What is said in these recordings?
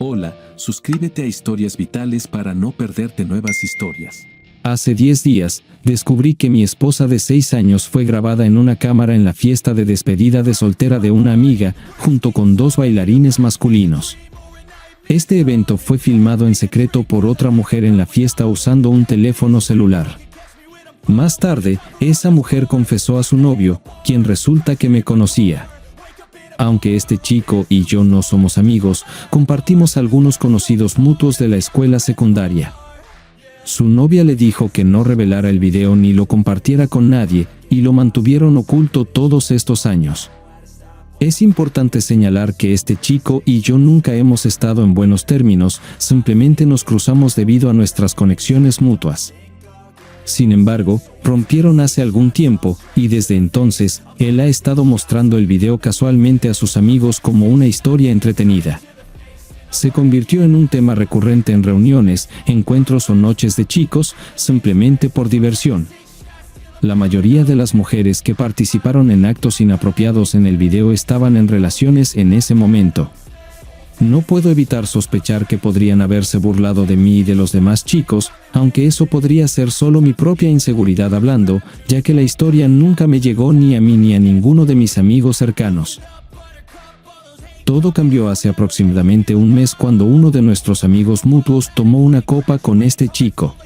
Hola, suscríbete a Historias Vitales para no perderte nuevas historias. Hace 10 días, descubrí que mi esposa de 6 años fue grabada en una cámara en la fiesta de despedida de soltera de una amiga, junto con 2 bailarines masculinos. Este evento fue filmado en secreto por otra mujer en la fiesta usando un teléfono celular. Más tarde, esa mujer confesó a su novio, quien resulta que me conocía. Aunque este chico y yo no somos amigos, compartimos algunos conocidos mutuos de la escuela secundaria. Su novia le dijo que no revelara el video ni lo compartiera con nadie, y lo mantuvieron oculto todos estos años. Es importante señalar que este chico y yo nunca hemos estado en buenos términos, simplemente nos cruzamos debido a nuestras conexiones mutuas. Sin embargo, rompieron hace algún tiempo, y desde entonces, él ha estado mostrando el video casualmente a sus amigos como una historia entretenida. Se convirtió en un tema recurrente en reuniones, encuentros o noches de chicos, simplemente por diversión. La mayoría de las mujeres que participaron en actos inapropiados en el video estaban en relaciones en ese momento. No puedo evitar sospechar que podrían haberse burlado de mí y de los demás chicos, aunque eso podría ser solo mi propia inseguridad hablando, ya que la historia nunca me llegó ni a mí ni a ninguno de mis amigos cercanos. Todo cambió hace aproximadamente un mes cuando uno de nuestros amigos mutuos tomó una copa con este chico.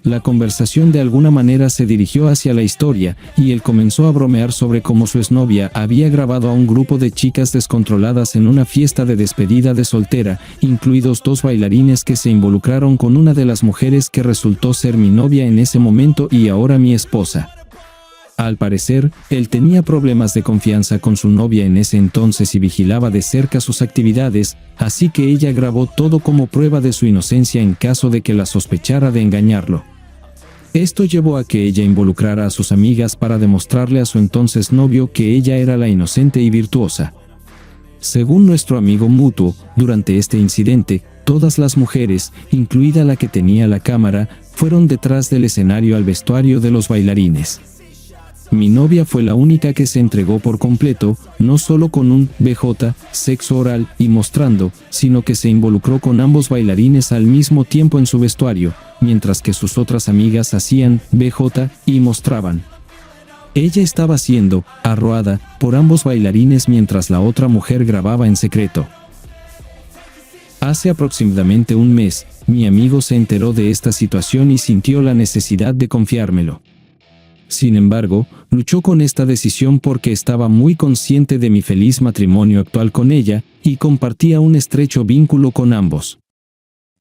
La conversación de alguna manera se dirigió hacia la historia, y él comenzó a bromear sobre cómo su exnovia había grabado a un grupo de chicas descontroladas en una fiesta de despedida de soltera, incluidos 2 bailarines que se involucraron con una de las mujeres que resultó ser mi novia en ese momento y ahora mi esposa. Al parecer, él tenía problemas de confianza con su novia en ese entonces y vigilaba de cerca sus actividades, así que ella grabó todo como prueba de su inocencia en caso de que la sospechara de engañarlo. Esto llevó a que ella involucrara a sus amigas para demostrarle a su entonces novio que ella era la inocente y virtuosa. Según nuestro amigo mutuo, durante este incidente, todas las mujeres, incluida la que tenía la cámara, fueron detrás del escenario al vestuario de los bailarines. Mi novia fue la única que se entregó por completo, no solo con un BJ, sexo oral y mostrando, sino que se involucró con ambos bailarines al mismo tiempo en su vestuario, mientras que sus otras amigas hacían BJ y mostraban. Ella estaba siendo arroada por ambos bailarines mientras la otra mujer grababa en secreto. Hace aproximadamente un mes, mi amigo se enteró de esta situación y sintió la necesidad de confiármelo. Sin embargo, luchó con esta decisión porque estaba muy consciente de mi feliz matrimonio actual con ella, y compartía un estrecho vínculo con ambos.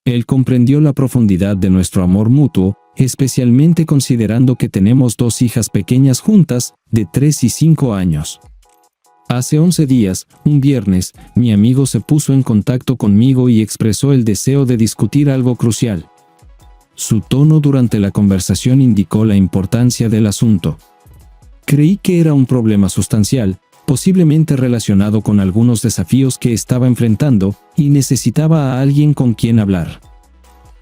Él comprendió la profundidad de nuestro amor mutuo, especialmente considerando que tenemos 2 hijas pequeñas juntas, de 3 y 5 años. Hace 11 días, un viernes, mi amigo se puso en contacto conmigo y expresó el deseo de discutir algo crucial. Su tono durante la conversación indicó la importancia del asunto. Creí que era un problema sustancial, posiblemente relacionado con algunos desafíos que estaba enfrentando, y necesitaba a alguien con quien hablar.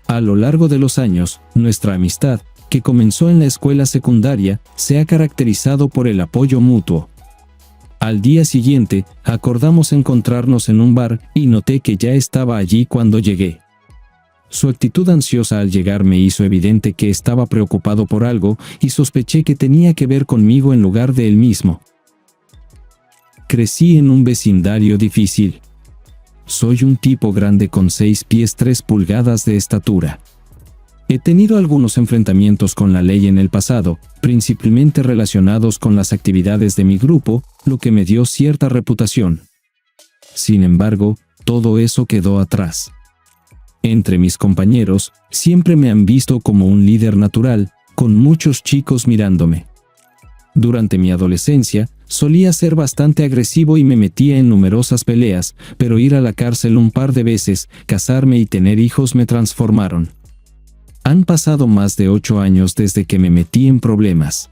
A lo largo de los años, nuestra amistad, que comenzó en la escuela secundaria, se ha caracterizado por el apoyo mutuo. Al día siguiente, acordamos encontrarnos en un bar, y noté que ya estaba allí cuando llegué. Su actitud ansiosa al llegar me hizo evidente que estaba preocupado por algo, y sospeché que tenía que ver conmigo en lugar de él mismo. Crecí en un vecindario difícil. Soy un tipo grande con 6 pies 3 pulgadas de estatura. He tenido algunos enfrentamientos con la ley en el pasado, principalmente relacionados con las actividades de mi grupo, lo que me dio cierta reputación. Sin embargo, todo eso quedó atrás. Entre mis compañeros, siempre me han visto como un líder natural, con muchos chicos mirándome. Durante mi adolescencia, solía ser bastante agresivo y me metía en numerosas peleas, pero ir a la cárcel un par de veces, casarme y tener hijos me transformaron. Han pasado más de 8 años desde que me metí en problemas.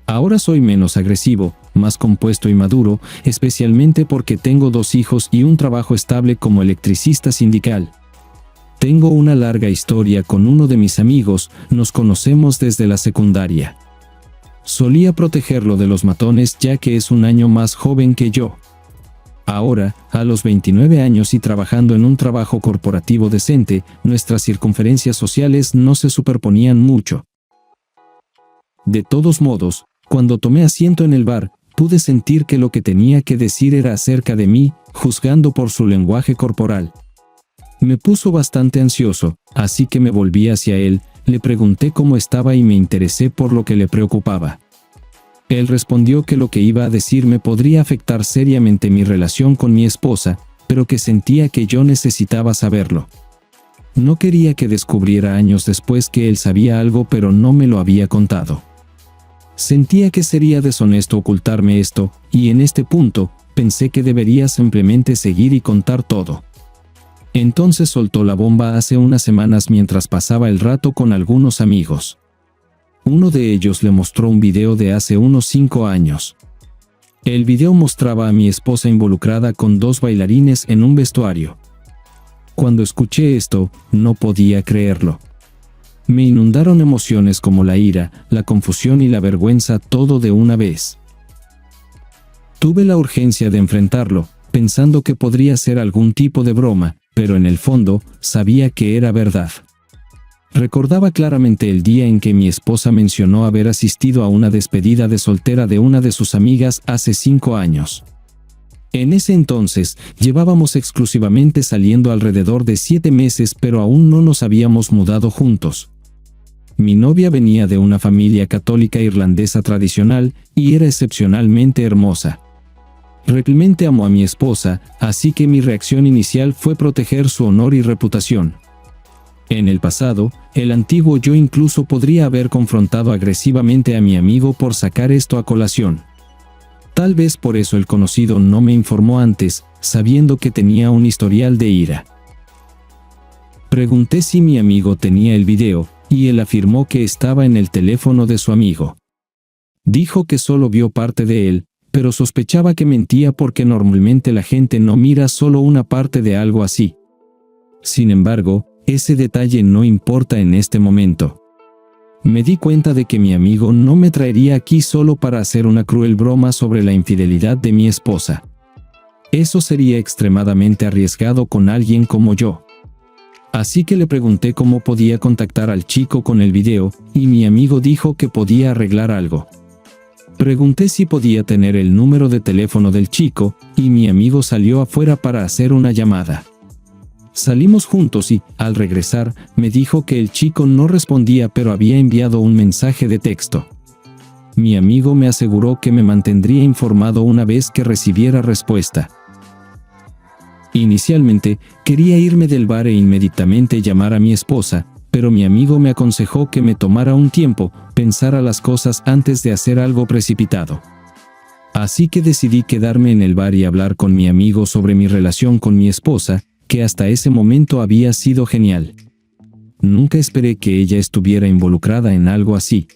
Ahora soy menos agresivo, más compuesto y maduro, especialmente porque tengo 2 hijos y un trabajo estable como electricista sindical. Tengo una larga historia con uno de mis amigos, nos conocemos desde la secundaria. Solía protegerlo de los matones ya que es un año más joven que yo. Ahora, a los 29 años y trabajando en un trabajo corporativo decente, nuestras circunferencias sociales no se superponían mucho. De todos modos, cuando tomé asiento en el bar, pude sentir que lo que tenía que decir era acerca de mí, juzgando por su lenguaje corporal. Me puso bastante ansioso, así que me volví hacia él, le pregunté cómo estaba y me interesé por lo que le preocupaba. Él respondió que lo que iba a decirme podría afectar seriamente mi relación con mi esposa, pero que sentía que yo necesitaba saberlo. No quería que descubriera años después que él sabía algo pero no me lo había contado. Sentía que sería deshonesto ocultarme esto, y en este punto, pensé que debería simplemente seguir y contar todo. Entonces soltó la bomba hace unas semanas mientras pasaba el rato con algunos amigos. Uno de ellos le mostró un video de hace unos 5 años. El video mostraba a mi esposa involucrada con 2 bailarines en un vestuario. Cuando escuché esto, no podía creerlo. Me inundaron emociones como la ira, la confusión y la vergüenza, todo de una vez. Tuve la urgencia de enfrentarlo, pensando que podría ser algún tipo de broma, pero en el fondo, sabía que era verdad. Recordaba claramente el día en que mi esposa mencionó haber asistido a una despedida de soltera de una de sus amigas hace 5 años. En ese entonces, llevábamos exclusivamente saliendo alrededor de 7 meses, pero aún no nos habíamos mudado juntos. Mi novia venía de una familia católica irlandesa tradicional y era excepcionalmente hermosa. Realmente amo a mi esposa, así que mi reacción inicial fue proteger su honor y reputación. En el pasado, el antiguo yo incluso podría haber confrontado agresivamente a mi amigo por sacar esto a colación. Tal vez por eso el conocido no me informó antes, sabiendo que tenía un historial de ira. Pregunté si mi amigo tenía el video, y él afirmó que estaba en el teléfono de su amigo. Dijo que solo vio parte de él, pero sospechaba que mentía porque normalmente la gente no mira solo una parte de algo así. Sin embargo, ese detalle no importa en este momento. Me di cuenta de que mi amigo no me traería aquí solo para hacer una cruel broma sobre la infidelidad de mi esposa. Eso sería extremadamente arriesgado con alguien como yo. Así que le pregunté cómo podía contactar al chico con el video, y mi amigo dijo que podía arreglar algo. Pregunté si podía tener el número de teléfono del chico, y mi amigo salió afuera para hacer una llamada. Salimos juntos y, al regresar, me dijo que el chico no respondía pero había enviado un mensaje de texto. Mi amigo me aseguró que me mantendría informado una vez que recibiera respuesta. Inicialmente, quería irme del bar e inmediatamente llamar a mi esposa, pero mi amigo me aconsejó que me tomara un tiempo, pensara las cosas antes de hacer algo precipitado. Así que decidí quedarme en el bar y hablar con mi amigo sobre mi relación con mi esposa, que hasta ese momento había sido genial. Nunca esperé que ella estuviera involucrada en algo así.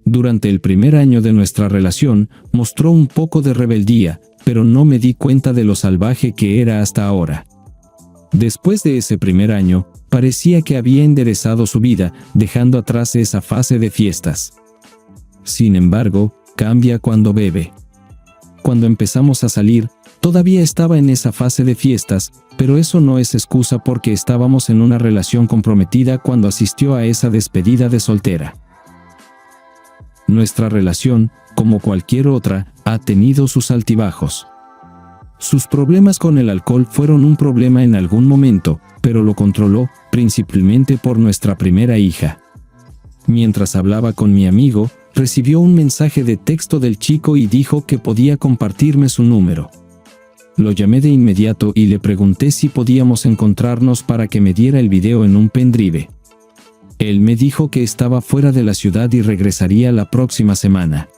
Durante el primer año de nuestra relación, mostró un poco de rebeldía, pero no me di cuenta de lo salvaje que era hasta ahora. Después de ese primer año, parecía que había enderezado su vida, dejando atrás esa fase de fiestas. Sin embargo, cambia cuando bebe. Cuando empezamos a salir, todavía estaba en esa fase de fiestas, pero eso no es excusa porque estábamos en una relación comprometida cuando asistió a esa despedida de soltera. Nuestra relación, como cualquier otra, ha tenido sus altibajos. Sus problemas con el alcohol fueron un problema en algún momento, pero lo controló, principalmente por nuestra primera hija. Mientras hablaba con mi amigo, recibió un mensaje de texto del chico y dijo que podía compartirme su número. Lo llamé de inmediato y le pregunté si podíamos encontrarnos para que me diera el video en un pendrive. Él me dijo que estaba fuera de la ciudad y regresaría la próxima semana.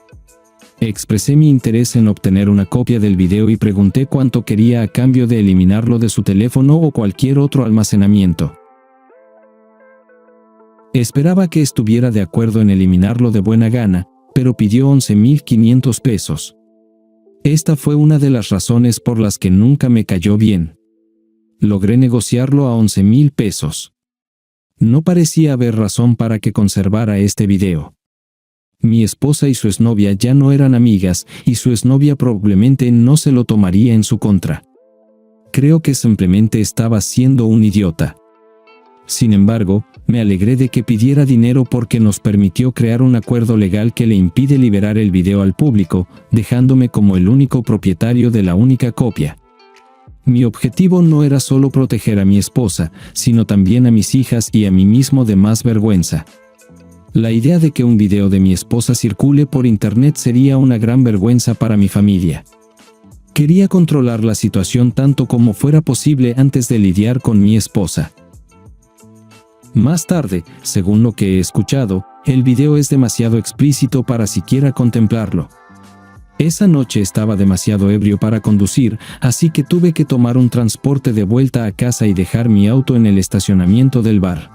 Expresé mi interés en obtener una copia del video y pregunté cuánto quería a cambio de eliminarlo de su teléfono o cualquier otro almacenamiento. Esperaba que estuviera de acuerdo en eliminarlo de buena gana, pero pidió 11,500 pesos. Esta fue una de las razones por las que nunca me cayó bien. Logré negociarlo a 11,000 pesos. No parecía haber razón para que conservara este video. Mi esposa y su exnovia ya no eran amigas y su exnovia probablemente no se lo tomaría en su contra. Creo que simplemente estaba siendo un idiota. Sin embargo, me alegré de que pidiera dinero porque nos permitió crear un acuerdo legal que le impide liberar el video al público, dejándome como el único propietario de la única copia. Mi objetivo no era solo proteger a mi esposa, sino también a mis hijas y a mí mismo de más vergüenza. La idea de que un video de mi esposa circule por internet sería una gran vergüenza para mi familia. Quería controlar la situación tanto como fuera posible antes de lidiar con mi esposa. Más tarde, según lo que he escuchado, el video es demasiado explícito para siquiera contemplarlo. Esa noche estaba demasiado ebrio para conducir, así que tuve que tomar un transporte de vuelta a casa y dejar mi auto en el estacionamiento del bar.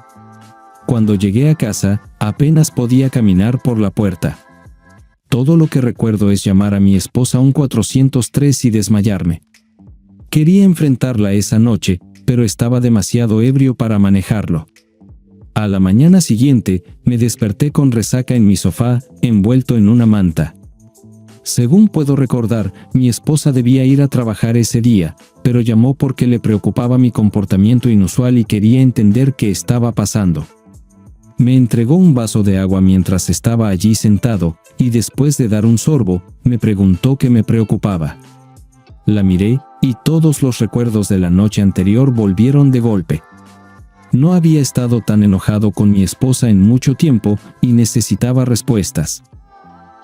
Cuando llegué a casa, apenas podía caminar por la puerta. Todo lo que recuerdo es llamar a mi esposa a un 403 y desmayarme. Quería enfrentarla esa noche, pero estaba demasiado ebrio para manejarlo. A la mañana siguiente, me desperté con resaca en mi sofá, envuelto en una manta. Según puedo recordar, mi esposa debía ir a trabajar ese día, pero llamó porque le preocupaba mi comportamiento inusual y quería entender qué estaba pasando. Me entregó un vaso de agua mientras estaba allí sentado, y después de dar un sorbo, me preguntó qué me preocupaba. La miré, y todos los recuerdos de la noche anterior volvieron de golpe. No había estado tan enojado con mi esposa en mucho tiempo, y necesitaba respuestas.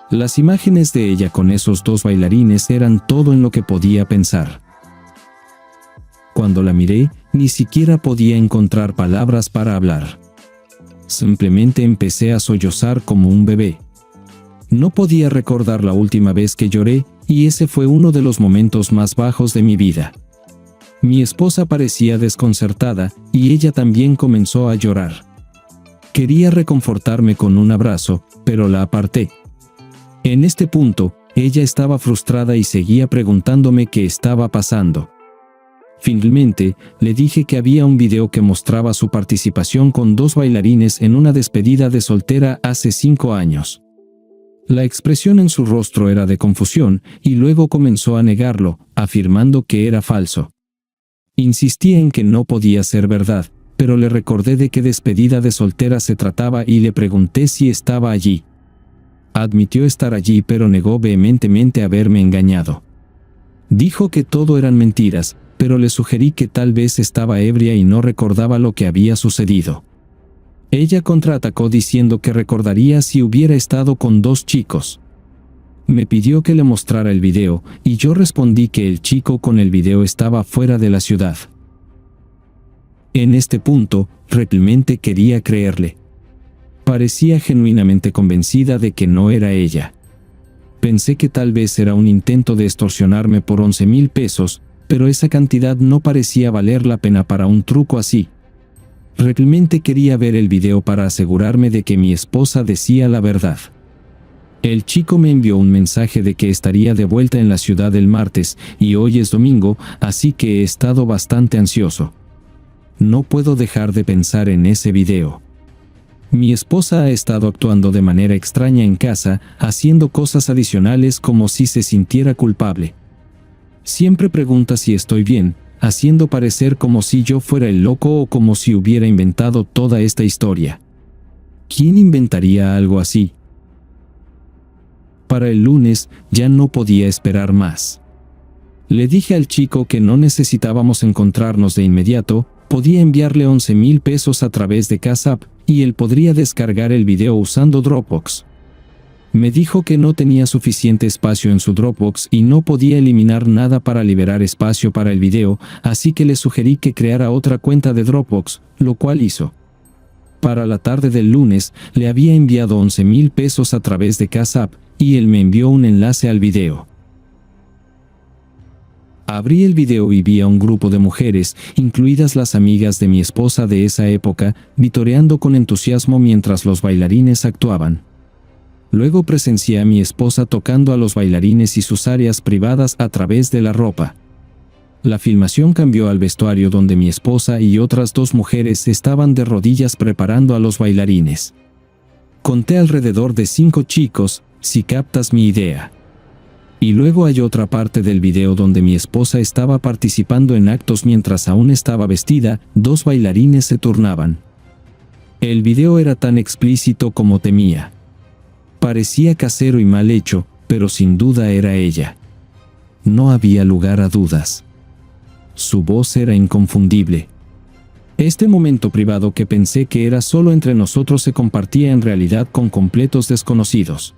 Las imágenes de ella con esos dos bailarines eran todo en lo que podía pensar. Cuando la miré, ni siquiera podía encontrar palabras para hablar. Simplemente empecé a sollozar como un bebé. No podía recordar la última vez que lloré, y ese fue uno de los momentos más bajos de mi vida. Mi esposa parecía desconcertada, y ella también comenzó a llorar. Quería reconfortarme con un abrazo, pero la aparté. En este punto, ella estaba frustrada y seguía preguntándome qué estaba pasando. Finalmente, le dije que había un video que mostraba su participación con dos bailarines en una despedida de soltera hace 5 años. La expresión en su rostro era de confusión, y luego comenzó a negarlo, afirmando que era falso. Insistí en que no podía ser verdad, pero le recordé de qué despedida de soltera se trataba y le pregunté si estaba allí. Admitió estar allí, pero negó vehementemente haberme engañado. Dijo que todo eran mentiras, pero le sugerí que tal vez estaba ebria y no recordaba lo que había sucedido. Ella contraatacó diciendo que recordaría si hubiera estado con 2 chicos. Me pidió que le mostrara el video, y yo respondí que el chico con el video estaba fuera de la ciudad. En este punto, realmente quería creerle. Parecía genuinamente convencida de que no era ella. Pensé que tal vez era un intento de extorsionarme por 11,000 pesos, pero esa cantidad no parecía valer la pena para un truco así. Realmente quería ver el video para asegurarme de que mi esposa decía la verdad. El chico me envió un mensaje de que estaría de vuelta en la ciudad el martes, y hoy es domingo, así que he estado bastante ansioso. No puedo dejar de pensar en ese video. Mi esposa ha estado actuando de manera extraña en casa, haciendo cosas adicionales como si se sintiera culpable. Siempre pregunta si estoy bien, haciendo parecer como si yo fuera el loco o como si hubiera inventado toda esta historia. ¿Quién inventaría algo así? Para el lunes, ya no podía esperar más. Le dije al chico que no necesitábamos encontrarnos de inmediato, podía enviarle 11,000 pesos a través de Cash App, y él podría descargar el video usando Dropbox. Me dijo que no tenía suficiente espacio en su Dropbox y no podía eliminar nada para liberar espacio para el video, así que le sugerí que creara otra cuenta de Dropbox, lo cual hizo. Para la tarde del lunes, le había enviado 11,000 pesos a través de Cash App, y él me envió un enlace al video. Abrí el video y vi a un grupo de mujeres, incluidas las amigas de mi esposa de esa época, vitoreando con entusiasmo mientras los bailarines actuaban. Luego presencié a mi esposa tocando a los bailarines y sus áreas privadas a través de la ropa. La filmación cambió al vestuario donde mi esposa y otras 2 mujeres estaban de rodillas preparando a los bailarines. Conté alrededor de 5 chicos, si captas mi idea. Y luego hay otra parte del video donde mi esposa estaba participando en actos mientras aún estaba vestida, 2 bailarines se turnaban. El video era tan explícito como temía. Parecía casero y mal hecho, pero sin duda era ella. No había lugar a dudas. Su voz era inconfundible. Este momento privado que pensé que era solo entre nosotros se compartía en realidad con completos desconocidos.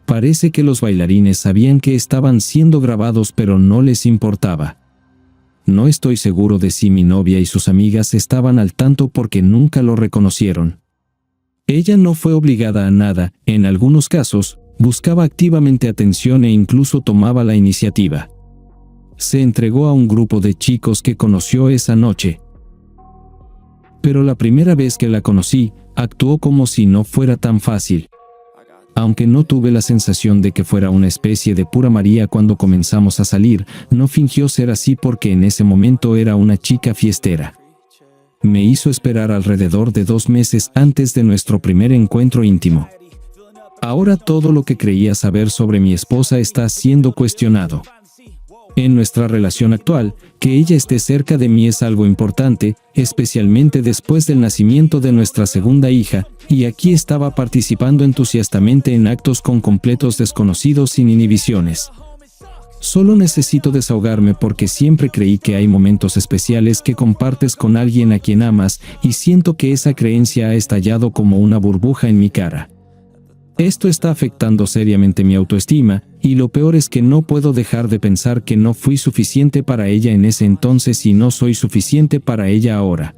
Parece que los bailarines sabían que estaban siendo grabados pero no les importaba. No estoy seguro de si mi novia y sus amigas estaban al tanto porque nunca lo reconocieron. Ella no fue obligada a nada, en algunos casos, buscaba activamente atención e incluso tomaba la iniciativa. Se entregó a un grupo de chicos que conoció esa noche. Pero la primera vez que la conocí, actuó como si no fuera tan fácil. Aunque no tuve la sensación de que fuera una especie de pura María cuando comenzamos a salir, no fingió ser así porque en ese momento era una chica fiestera. Me hizo esperar alrededor de 2 meses antes de nuestro primer encuentro íntimo. Ahora todo lo que creía saber sobre mi esposa está siendo cuestionado. En nuestra relación actual, que ella esté cerca de mí es algo importante, especialmente después del nacimiento de nuestra segunda hija, y aquí estaba participando entusiastamente en actos con completos desconocidos sin inhibiciones. Solo necesito desahogarme porque siempre creí que hay momentos especiales que compartes con alguien a quien amas, y siento que esa creencia ha estallado como una burbuja en mi cara. Esto está afectando seriamente mi autoestima, y lo peor es que no puedo dejar de pensar que no fui suficiente para ella en ese entonces y no soy suficiente para ella ahora.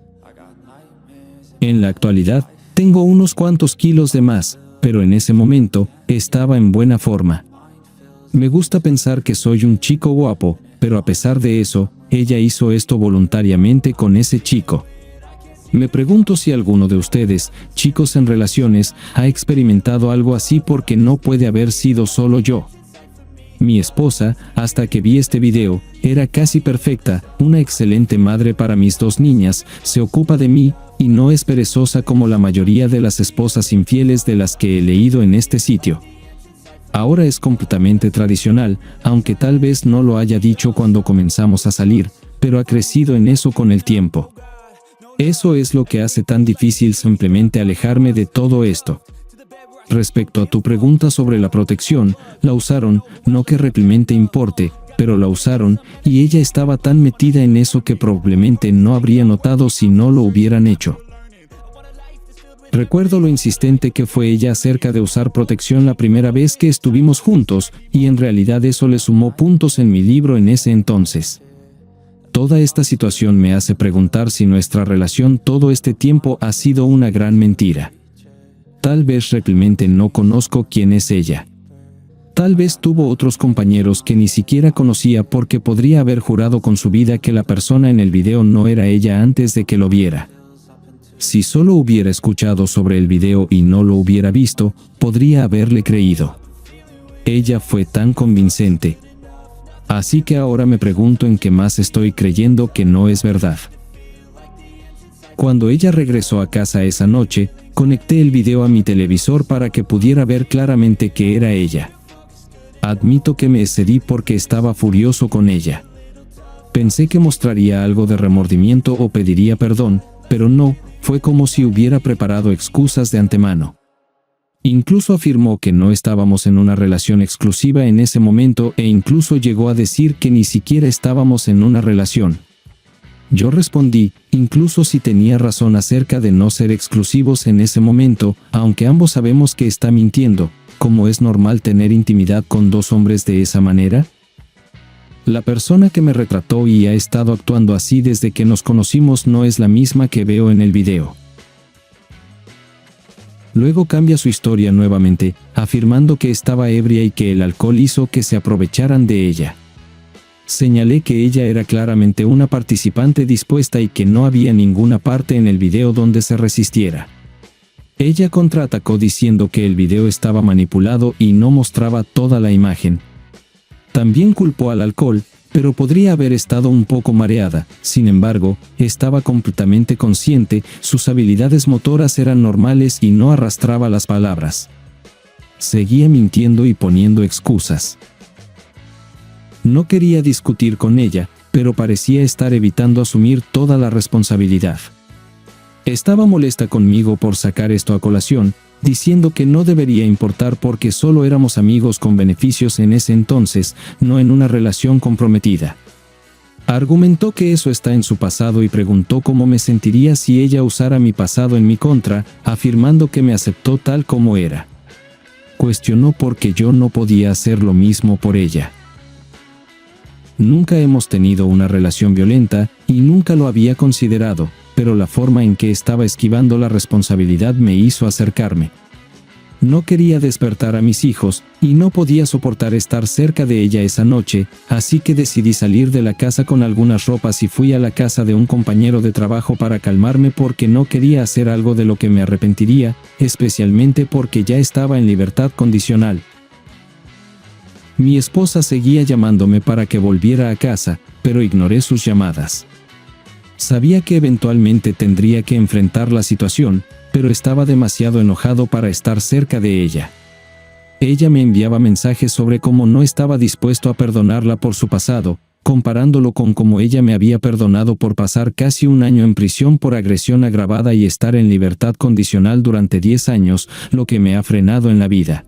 En la actualidad, tengo unos cuantos kilos de más, pero en ese momento, estaba en buena forma. Me gusta pensar que soy un chico guapo, pero a pesar de eso, ella hizo esto voluntariamente con ese chico. Me pregunto si alguno de ustedes, chicos en relaciones, ha experimentado algo así porque no puede haber sido solo yo. Mi esposa, hasta que vi este video, era casi perfecta, una excelente madre para mis 2 niñas, se ocupa de mí, y no es perezosa como la mayoría de las esposas infieles de las que he leído en este sitio. Ahora es completamente tradicional, aunque tal vez no lo haya dicho cuando comenzamos a salir, pero ha crecido en eso con el tiempo. Eso es lo que hace tan difícil simplemente alejarme de todo esto. Respecto a tu pregunta sobre la protección, la usaron, no que realmente importe, pero la usaron, y ella estaba tan metida en eso que probablemente no habría notado si no lo hubieran hecho. Recuerdo lo insistente que fue ella acerca de usar protección la primera vez que estuvimos juntos, y en realidad eso le sumó puntos en mi libro en ese entonces. Toda esta situación me hace preguntar si nuestra relación todo este tiempo ha sido una gran mentira. Tal vez realmente no conozco quién es ella. Tal vez tuvo otros compañeros que ni siquiera conocía porque podría haber jurado con su vida que la persona en el video no era ella antes de que lo viera. Si solo hubiera escuchado sobre el video y no lo hubiera visto, podría haberle creído. Ella fue tan convincente. Así que ahora me pregunto en qué más estoy creyendo que no es verdad. Cuando ella regresó a casa esa noche, conecté el video a mi televisor para que pudiera ver claramente que era ella. Admito que me excedí porque estaba furioso con ella. Pensé que mostraría algo de remordimiento o pediría perdón, pero no, fue como si hubiera preparado excusas de antemano. Incluso afirmó que no estábamos en una relación exclusiva en ese momento e incluso llegó a decir que ni siquiera estábamos en una relación. Yo respondí, incluso si tenía razón acerca de no ser exclusivos en ese momento, aunque ambos sabemos que está mintiendo, ¿cómo es normal tener intimidad con 2 hombres de esa manera? La persona que me retrató y ha estado actuando así desde que nos conocimos no es la misma que veo en el video. Luego cambia su historia nuevamente, afirmando que estaba ebria y que el alcohol hizo que se aprovecharan de ella. Señalé que ella era claramente una participante dispuesta y que no había ninguna parte en el video donde se resistiera. Ella contraatacó diciendo que el video estaba manipulado y no mostraba toda la imagen. También culpó al alcohol, pero podría haber estado un poco mareada. Sin embargo, estaba completamente consciente, sus habilidades motoras eran normales y no arrastraba las palabras. Seguía mintiendo y poniendo excusas. No quería discutir con ella, pero parecía estar evitando asumir toda la responsabilidad. Estaba molesta conmigo por sacar esto a colación, diciendo que no debería importar porque solo éramos amigos con beneficios en ese entonces, no en una relación comprometida. Argumentó que eso está en su pasado y preguntó cómo me sentiría si ella usara mi pasado en mi contra, afirmando que me aceptó tal como era. Cuestionó por qué yo no podía hacer lo mismo por ella. Nunca hemos tenido una relación violenta, y nunca lo había considerado, pero la forma en que estaba esquivando la responsabilidad me hizo acercarme. No quería despertar a mis hijos, y no podía soportar estar cerca de ella esa noche, así que decidí salir de la casa con algunas ropas y fui a la casa de un compañero de trabajo para calmarme porque no quería hacer algo de lo que me arrepentiría, especialmente porque ya estaba en libertad condicional. Mi esposa seguía llamándome para que volviera a casa, pero ignoré sus llamadas. Sabía que eventualmente tendría que enfrentar la situación, pero estaba demasiado enojado para estar cerca de ella. Ella me enviaba mensajes sobre cómo no estaba dispuesto a perdonarla por su pasado, comparándolo con cómo ella me había perdonado por pasar casi un año en prisión por agresión agravada y estar en libertad condicional durante 10 años, lo que me ha frenado en la vida.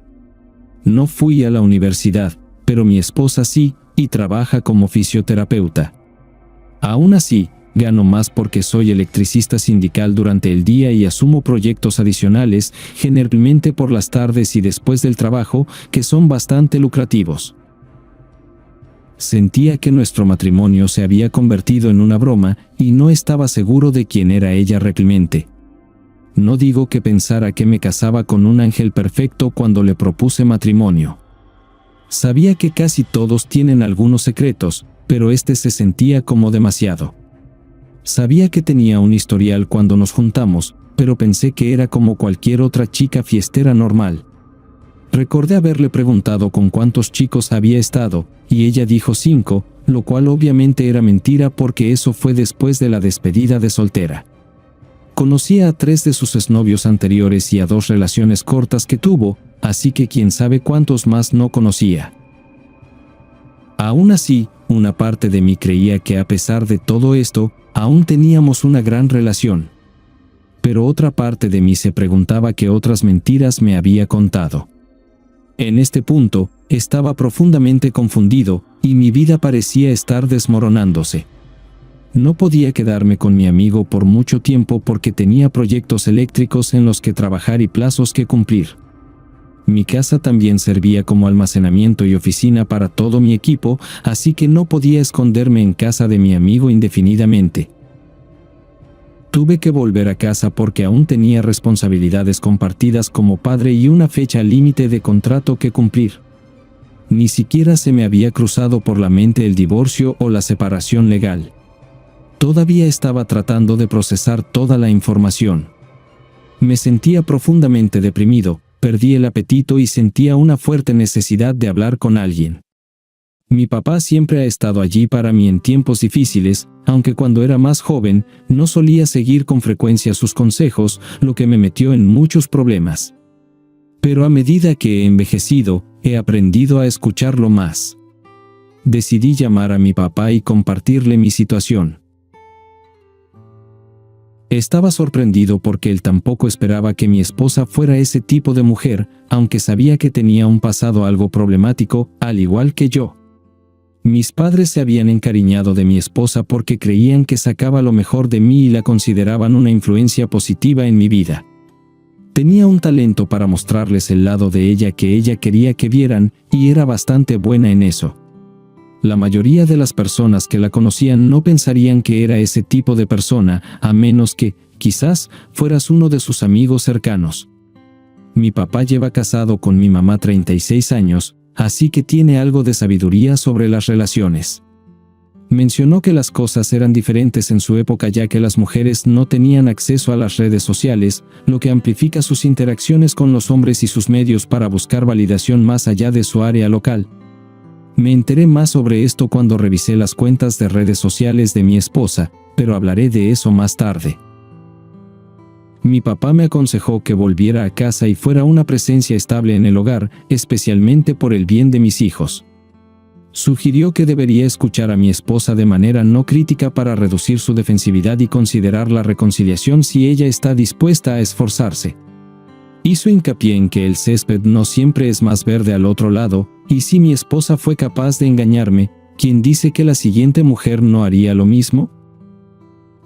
No fui a la universidad, pero mi esposa sí, y trabaja como fisioterapeuta. Aún así, gano más porque soy electricista sindical durante el día y asumo proyectos adicionales, generalmente por las tardes y después del trabajo, que son bastante lucrativos. Sentía que nuestro matrimonio se había convertido en una broma, y no estaba seguro de quién era ella realmente. No digo que pensara que me casaba con un ángel perfecto cuando le propuse matrimonio. Sabía que casi todos tienen algunos secretos, pero este se sentía como demasiado. Sabía que tenía un historial cuando nos juntamos, pero pensé que era como cualquier otra chica fiestera normal. Recordé haberle preguntado con cuántos chicos había estado, y ella dijo 5, lo cual obviamente era mentira porque eso fue después de la despedida de soltera. Conocía a 3 de sus exnovios anteriores y a 2 relaciones cortas que tuvo, así que quién sabe cuántos más no conocía. Aún así, una parte de mí creía que a pesar de todo esto, aún teníamos una gran relación. Pero otra parte de mí se preguntaba qué otras mentiras me había contado. En este punto, estaba profundamente confundido, y mi vida parecía estar desmoronándose. No podía quedarme con mi amigo por mucho tiempo porque tenía proyectos eléctricos en los que trabajar y plazos que cumplir. Mi casa también servía como almacenamiento y oficina para todo mi equipo, así que no podía esconderme en casa de mi amigo indefinidamente. Tuve que volver a casa porque aún tenía responsabilidades compartidas como padre y una fecha límite de contrato que cumplir. Ni siquiera se me había cruzado por la mente el divorcio o la separación legal. Todavía estaba tratando de procesar toda la información. Me sentía profundamente deprimido, perdí el apetito y sentía una fuerte necesidad de hablar con alguien. Mi papá siempre ha estado allí para mí en tiempos difíciles, aunque cuando era más joven, no solía seguir con frecuencia sus consejos, lo que me metió en muchos problemas. Pero a medida que he envejecido, he aprendido a escucharlo más. Decidí llamar a mi papá y compartirle mi situación. Estaba sorprendido porque él tampoco esperaba que mi esposa fuera ese tipo de mujer, aunque sabía que tenía un pasado algo problemático, al igual que yo. Mis padres se habían encariñado de mi esposa porque creían que sacaba lo mejor de mí y la consideraban una influencia positiva en mi vida. Tenía un talento para mostrarles el lado de ella que ella quería que vieran, y era bastante buena en eso. La mayoría de las personas que la conocían no pensarían que era ese tipo de persona, a menos que, quizás, fueras uno de sus amigos cercanos. Mi papá lleva casado con mi mamá 36 años, así que tiene algo de sabiduría sobre las relaciones. Mencionó que las cosas eran diferentes en su época ya que las mujeres no tenían acceso a las redes sociales, lo que amplifica sus interacciones con los hombres y sus medios para buscar validación más allá de su área local. Me enteré más sobre esto cuando revisé las cuentas de redes sociales de mi esposa, pero hablaré de eso más tarde. Mi papá me aconsejó que volviera a casa y fuera una presencia estable en el hogar, especialmente por el bien de mis hijos. Sugirió que debería escuchar a mi esposa de manera no crítica para reducir su defensividad y considerar la reconciliación si ella está dispuesta a esforzarse. Hizo hincapié en que el césped no siempre es más verde al otro lado, y si mi esposa fue capaz de engañarme, ¿quién dice que la siguiente mujer no haría lo mismo?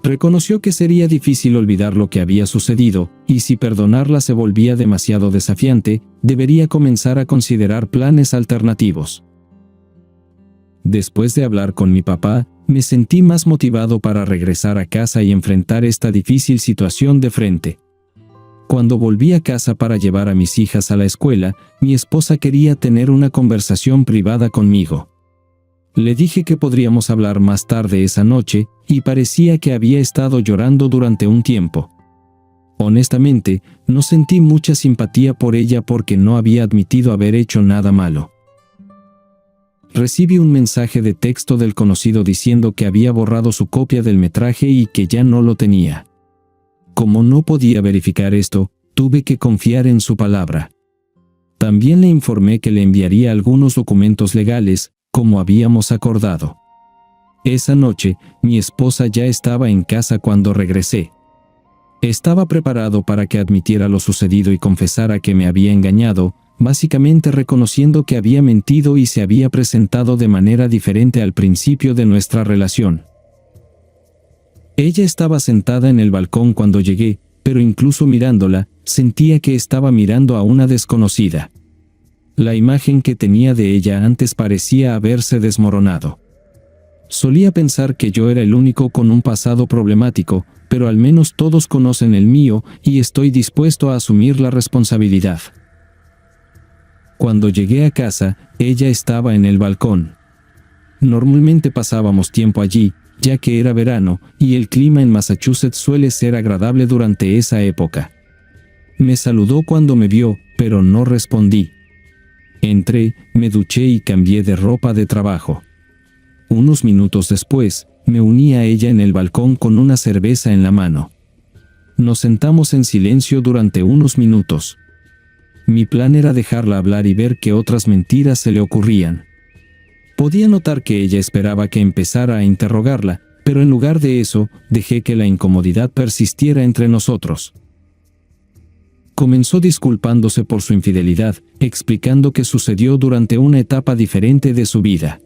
Reconoció que sería difícil olvidar lo que había sucedido, y si perdonarla se volvía demasiado desafiante, debería comenzar a considerar planes alternativos. Después de hablar con mi papá, me sentí más motivado para regresar a casa y enfrentar esta difícil situación de frente. Cuando volví a casa para llevar a mis hijas a la escuela, mi esposa quería tener una conversación privada conmigo. Le dije que podríamos hablar más tarde esa noche, y parecía que había estado llorando durante un tiempo. Honestamente, no sentí mucha simpatía por ella porque no había admitido haber hecho nada malo. Recibí un mensaje de texto del conocido diciendo que había borrado su copia del metraje y que ya no lo tenía. Como no podía verificar esto, tuve que confiar en su palabra. También le informé que le enviaría algunos documentos legales, como habíamos acordado. Esa noche, mi esposa ya estaba en casa cuando regresé. Estaba preparado para que admitiera lo sucedido y confesara que me había engañado, básicamente reconociendo que había mentido y se había presentado de manera diferente al principio de nuestra relación. Ella estaba sentada en el balcón cuando llegué, pero incluso mirándola, sentía que estaba mirando a una desconocida. La imagen que tenía de ella antes parecía haberse desmoronado. Solía pensar que yo era el único con un pasado problemático, pero al menos todos conocen el mío y estoy dispuesto a asumir la responsabilidad. Cuando llegué a casa, ella estaba en el balcón. Normalmente pasábamos tiempo allí, ya que era verano, y el clima en Massachusetts suele ser agradable durante esa época. Me saludó cuando me vio, pero no respondí. Entré, me duché y cambié de ropa de trabajo. Unos minutos después, me uní a ella en el balcón con una cerveza en la mano. Nos sentamos en silencio durante unos minutos. Mi plan era dejarla hablar y ver qué otras mentiras se le ocurrían. Podía notar que ella esperaba que empezara a interrogarla, pero en lugar de eso, dejé que la incomodidad persistiera entre nosotros. Comenzó disculpándose por su infidelidad, explicando que sucedió durante una etapa diferente de su vida.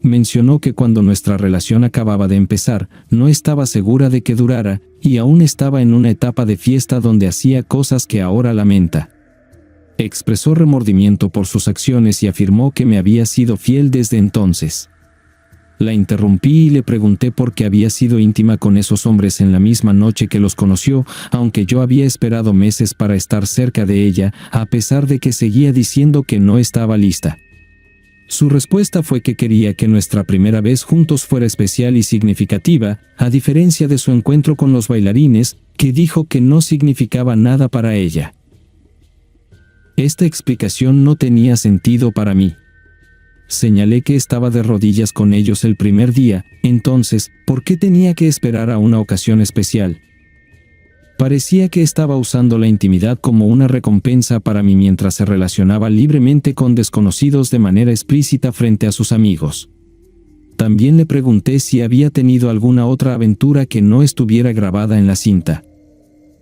Mencionó que cuando nuestra relación acababa de empezar, no estaba segura de que durara, y aún estaba en una etapa de fiesta donde hacía cosas que ahora lamenta. Expresó remordimiento por sus acciones y afirmó que me había sido fiel desde entonces. La interrumpí y le pregunté por qué había sido íntima con esos hombres en la misma noche que los conoció, aunque yo había esperado meses para estar cerca de ella, a pesar de que seguía diciendo que no estaba lista. Su respuesta fue que quería que nuestra primera vez juntos fuera especial y significativa, a diferencia de su encuentro con los bailarines, que dijo que no significaba nada para ella. Esta explicación no tenía sentido para mí. Señalé que estaba de rodillas con ellos el primer día, entonces, ¿por qué tenía que esperar a una ocasión especial? Parecía que estaba usando la intimidad como una recompensa para mí mientras se relacionaba libremente con desconocidos de manera explícita frente a sus amigos. También le pregunté si había tenido alguna otra aventura que no estuviera grabada en la cinta.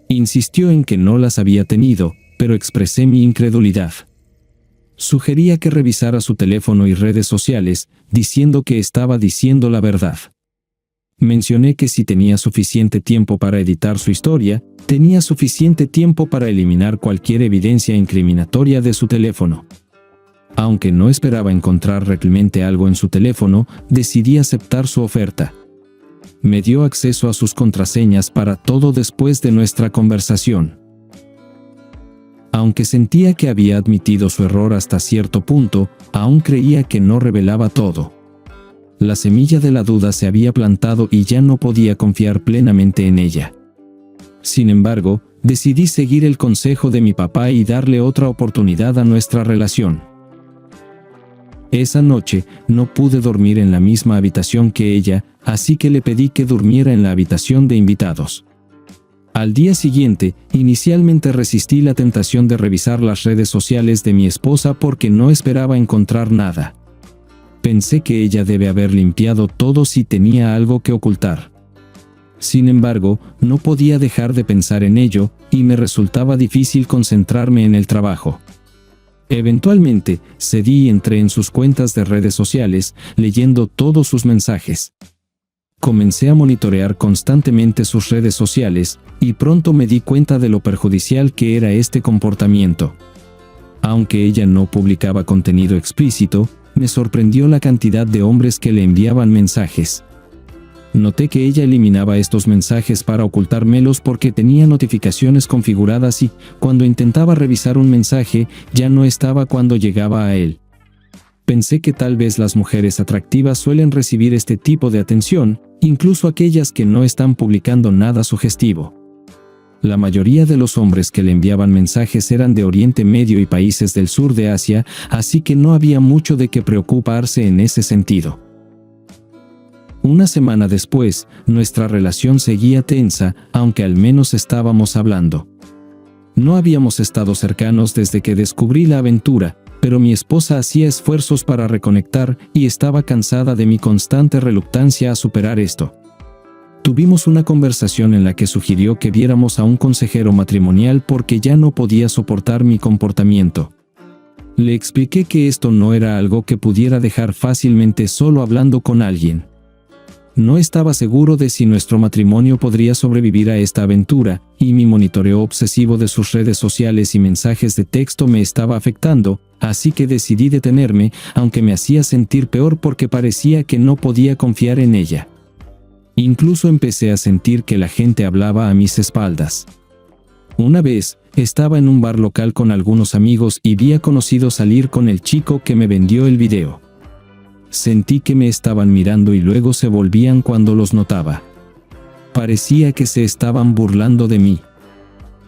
Insistió en que no las había tenido, pero expresé mi incredulidad. Sugería que revisara su teléfono y redes sociales, diciendo que estaba diciendo la verdad. Mencioné que si tenía suficiente tiempo para editar su historia, tenía suficiente tiempo para eliminar cualquier evidencia incriminatoria de su teléfono. Aunque no esperaba encontrar realmente algo en su teléfono, decidí aceptar su oferta. Me dio acceso a sus contraseñas para todo después de nuestra conversación. Aunque sentía que había admitido su error hasta cierto punto, aún creía que no revelaba todo. La semilla de la duda se había plantado y ya no podía confiar plenamente en ella. Sin embargo, decidí seguir el consejo de mi papá y darle otra oportunidad a nuestra relación. Esa noche, no pude dormir en la misma habitación que ella, así que le pedí que durmiera en la habitación de invitados. Al día siguiente, inicialmente resistí la tentación de revisar las redes sociales de mi esposa porque no esperaba encontrar nada. Pensé que ella debe haber limpiado todo si tenía algo que ocultar. Sin embargo, no podía dejar de pensar en ello, y me resultaba difícil concentrarme en el trabajo. Eventualmente, cedí y entré en sus cuentas de redes sociales, leyendo todos sus mensajes. Comencé a monitorear constantemente sus redes sociales, y pronto me di cuenta de lo perjudicial que era este comportamiento. Aunque ella no publicaba contenido explícito, me sorprendió la cantidad de hombres que le enviaban mensajes. Noté que ella eliminaba estos mensajes para ocultármelos porque tenía notificaciones configuradas y, cuando intentaba revisar un mensaje, ya no estaba cuando llegaba a él. Pensé que tal vez las mujeres atractivas suelen recibir este tipo de atención, incluso aquellas que no están publicando nada sugestivo. La mayoría de los hombres que le enviaban mensajes eran de Oriente Medio y países del sur de Asia, así que no había mucho de qué preocuparse en ese sentido. Una semana después, nuestra relación seguía tensa, aunque al menos estábamos hablando. No habíamos estado cercanos desde que descubrí la aventura, pero mi esposa hacía esfuerzos para reconectar y estaba cansada de mi constante reluctancia a superar esto. Tuvimos una conversación en la que sugirió que viéramos a un consejero matrimonial porque ya no podía soportar mi comportamiento. Le expliqué que esto no era algo que pudiera dejar fácilmente solo hablando con alguien. No estaba seguro de si nuestro matrimonio podría sobrevivir a esta aventura, y mi monitoreo obsesivo de sus redes sociales y mensajes de texto me estaba afectando, así que decidí detenerme, aunque me hacía sentir peor porque parecía que no podía confiar en ella. Incluso empecé a sentir que la gente hablaba a mis espaldas. Una vez, estaba en un bar local con algunos amigos y vi a conocidos salir con el chico que me vendió el video. Sentí que me estaban mirando y luego se volvían cuando los notaba. Parecía que se estaban burlando de mí.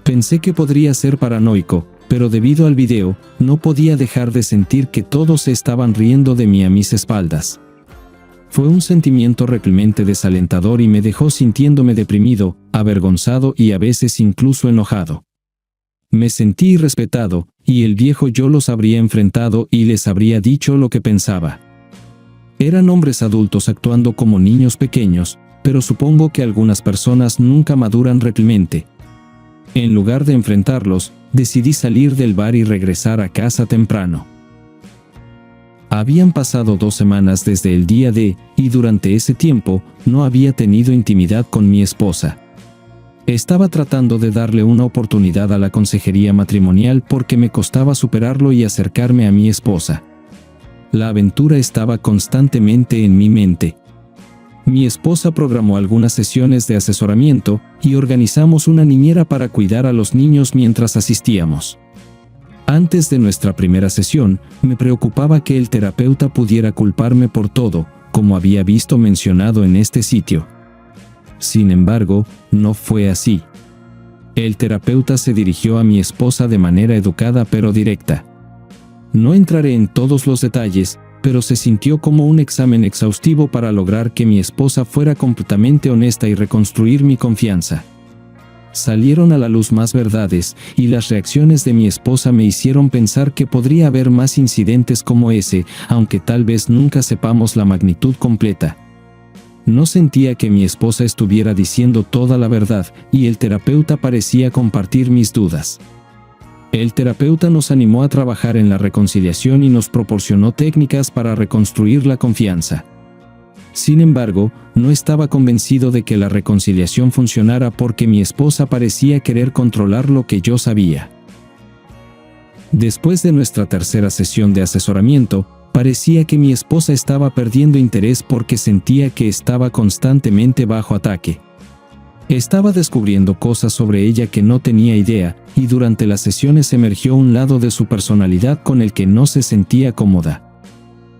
Pensé que podría ser paranoico, pero debido al video, no podía dejar de sentir que todos se estaban riendo de mí a mis espaldas. Fue un sentimiento realmente desalentador y me dejó sintiéndome deprimido, avergonzado y a veces incluso enojado. Me sentí irrespetado, y el viejo yo los habría enfrentado y les habría dicho lo que pensaba. Eran hombres adultos actuando como niños pequeños, pero supongo que algunas personas nunca maduran realmente. En lugar de enfrentarlos, decidí salir del bar y regresar a casa temprano. Habían pasado 2 semanas desde el día D, y durante ese tiempo, no había tenido intimidad con mi esposa. Estaba tratando de darle una oportunidad a la consejería matrimonial porque me costaba superarlo y acercarme a mi esposa. La aventura estaba constantemente en mi mente. Mi esposa programó algunas sesiones de asesoramiento y organizamos una niñera para cuidar a los niños mientras asistíamos. Antes de nuestra primera sesión, me preocupaba que el terapeuta pudiera culparme por todo, como había visto mencionado en este sitio. Sin embargo, no fue así. El terapeuta se dirigió a mi esposa de manera educada pero directa. No entraré en todos los detalles, pero se sintió como un examen exhaustivo para lograr que mi esposa fuera completamente honesta y reconstruir mi confianza. Salieron a la luz más verdades, y las reacciones de mi esposa me hicieron pensar que podría haber más incidentes como ese, aunque tal vez nunca sepamos la magnitud completa. No sentía que mi esposa estuviera diciendo toda la verdad, y el terapeuta parecía compartir mis dudas. El terapeuta nos animó a trabajar en la reconciliación y nos proporcionó técnicas para reconstruir la confianza. Sin embargo, no estaba convencido de que la reconciliación funcionara porque mi esposa parecía querer controlar lo que yo sabía. Después de nuestra tercera sesión de asesoramiento, parecía que mi esposa estaba perdiendo interés porque sentía que estaba constantemente bajo ataque. Estaba descubriendo cosas sobre ella que no tenía idea, y durante las sesiones emergió un lado de su personalidad con el que no se sentía cómoda.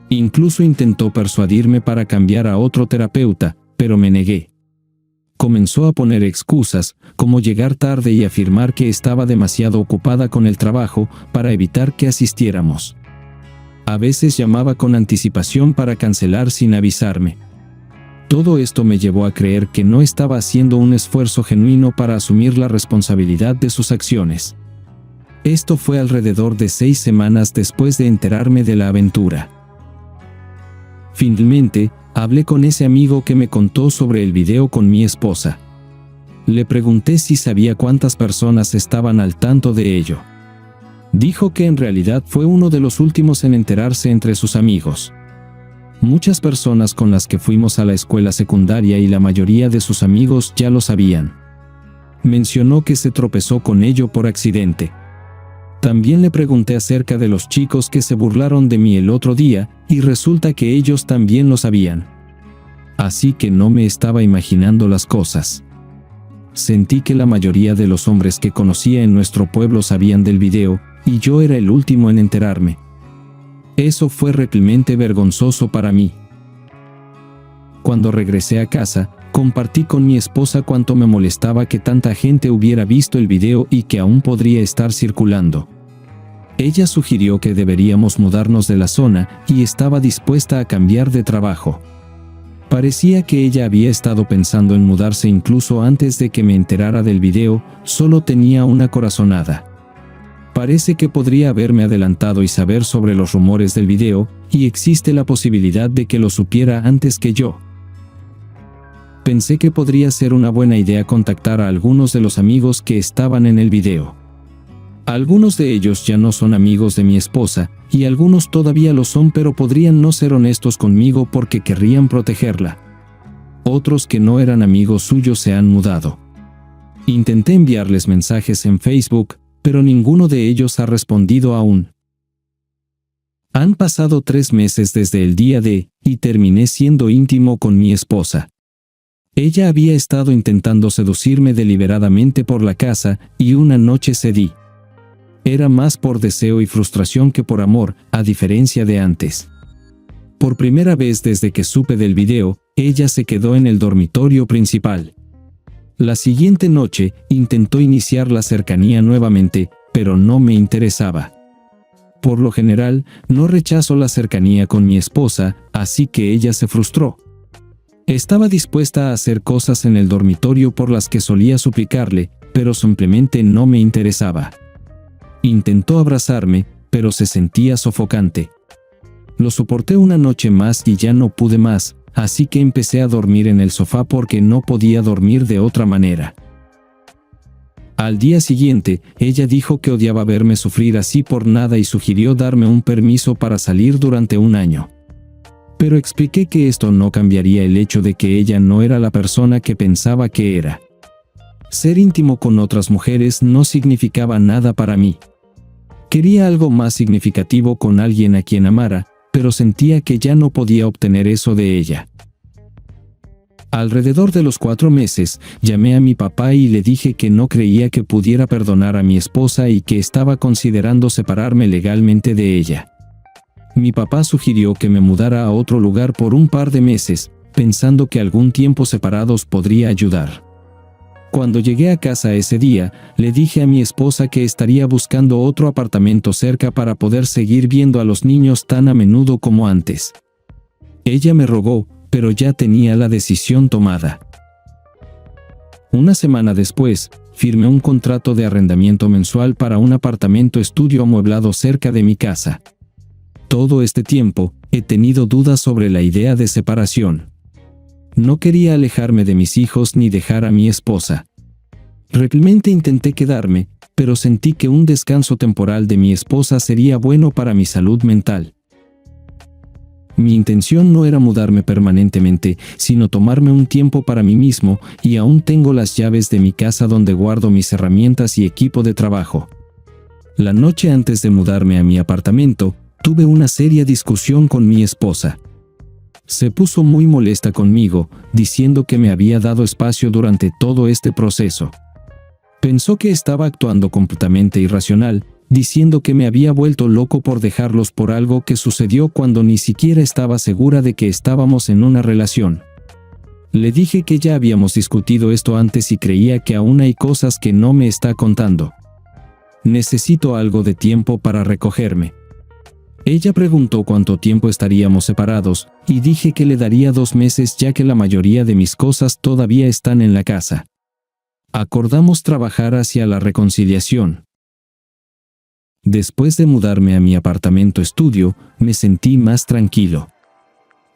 Incluso intentó persuadirme para cambiar a otro terapeuta, pero me negué. Comenzó a poner excusas, como llegar tarde y afirmar que estaba demasiado ocupada con el trabajo para evitar que asistiéramos. A veces llamaba con anticipación para cancelar sin avisarme. Todo esto me llevó a creer que no estaba haciendo un esfuerzo genuino para asumir la responsabilidad de sus acciones. Esto fue alrededor de 6 semanas después de enterarme de la aventura. Finalmente, hablé con ese amigo que me contó sobre el video con mi esposa. Le pregunté si sabía cuántas personas estaban al tanto de ello. Dijo que en realidad fue uno de los últimos en enterarse entre sus amigos. Muchas personas con las que fuimos a la escuela secundaria y la mayoría de sus amigos ya lo sabían. Mencionó que se tropezó con ello por accidente. También le pregunté acerca de los chicos que se burlaron de mí el otro día, y resulta que ellos también lo sabían. Así que no me estaba imaginando las cosas. Sentí que la mayoría de los hombres que conocía en nuestro pueblo sabían del video, y yo era el último en enterarme. Eso fue realmente vergonzoso para mí. Cuando regresé a casa, compartí con mi esposa cuánto me molestaba que tanta gente hubiera visto el video y que aún podría estar circulando. Ella sugirió que deberíamos mudarnos de la zona y estaba dispuesta a cambiar de trabajo. Parecía que ella había estado pensando en mudarse incluso antes de que me enterara del video, solo tenía una corazonada. Parece que podría haberme adelantado y saber sobre los rumores del video, y existe la posibilidad de que lo supiera antes que yo. Pensé que podría ser una buena idea contactar a algunos de los amigos que estaban en el video. Algunos de ellos ya no son amigos de mi esposa, y algunos todavía lo son, pero podrían no ser honestos conmigo porque querrían protegerla. Otros que no eran amigos suyos se han mudado. Intenté enviarles mensajes en Facebook, pero ninguno de ellos ha respondido aún. Han pasado 3 meses desde el día de, y terminé siendo íntimo con mi esposa. Ella había estado intentando seducirme deliberadamente por la casa, y una noche cedí. Era más por deseo y frustración que por amor, a diferencia de antes. Por primera vez desde que supe del video, ella se quedó en el dormitorio principal. La siguiente noche, intentó iniciar la cercanía nuevamente, pero no me interesaba. Por lo general, no rechazo la cercanía con mi esposa, así que ella se frustró. Estaba dispuesta a hacer cosas en el dormitorio por las que solía suplicarle, pero simplemente no me interesaba. Intentó abrazarme, pero se sentía sofocante. Lo soporté una noche más y ya no pude más. Así que empecé a dormir en el sofá porque no podía dormir de otra manera. Al día siguiente, ella dijo que odiaba verme sufrir así por nada y sugirió darme un permiso para salir durante 1 año. Pero expliqué que esto no cambiaría el hecho de que ella no era la persona que pensaba que era. Ser íntimo con otras mujeres no significaba nada para mí. Quería algo más significativo con alguien a quien amara, pero sentía que ya no podía obtener eso de ella. Alrededor de los 4 meses, llamé a mi papá y le dije que no creía que pudiera perdonar a mi esposa y que estaba considerando separarme legalmente de ella. Mi papá sugirió que me mudara a otro lugar por un par de meses, pensando que algún tiempo separados podría ayudar. Cuando llegué a casa ese día, le dije a mi esposa que estaría buscando otro apartamento cerca para poder seguir viendo a los niños tan a menudo como antes. Ella me rogó, pero ya tenía la decisión tomada. Una semana después, firmé un contrato de arrendamiento mensual para un apartamento estudio amueblado cerca de mi casa. Todo este tiempo, he tenido dudas sobre la idea de separación. No quería alejarme de mis hijos ni dejar a mi esposa. Realmente intenté quedarme, pero sentí que un descanso temporal de mi esposa sería bueno para mi salud mental. Mi intención no era mudarme permanentemente, sino tomarme un tiempo para mí mismo, y aún tengo las llaves de mi casa donde guardo mis herramientas y equipo de trabajo. La noche antes de mudarme a mi apartamento, tuve una seria discusión con mi esposa. Se puso muy molesta conmigo, diciendo que me había dado espacio durante todo este proceso. Pensó que estaba actuando completamente irracional, diciendo que me había vuelto loco por dejarlos por algo que sucedió cuando ni siquiera estaba segura de que estábamos en una relación. Le dije que ya habíamos discutido esto antes y creía que aún hay cosas que no me está contando. Necesito algo de tiempo para recogerme. Ella preguntó cuánto tiempo estaríamos separados, y dije que le daría 2 meses ya que la mayoría de mis cosas todavía están en la casa. Acordamos trabajar hacia la reconciliación. Después de mudarme a mi apartamento estudio, me sentí más tranquilo.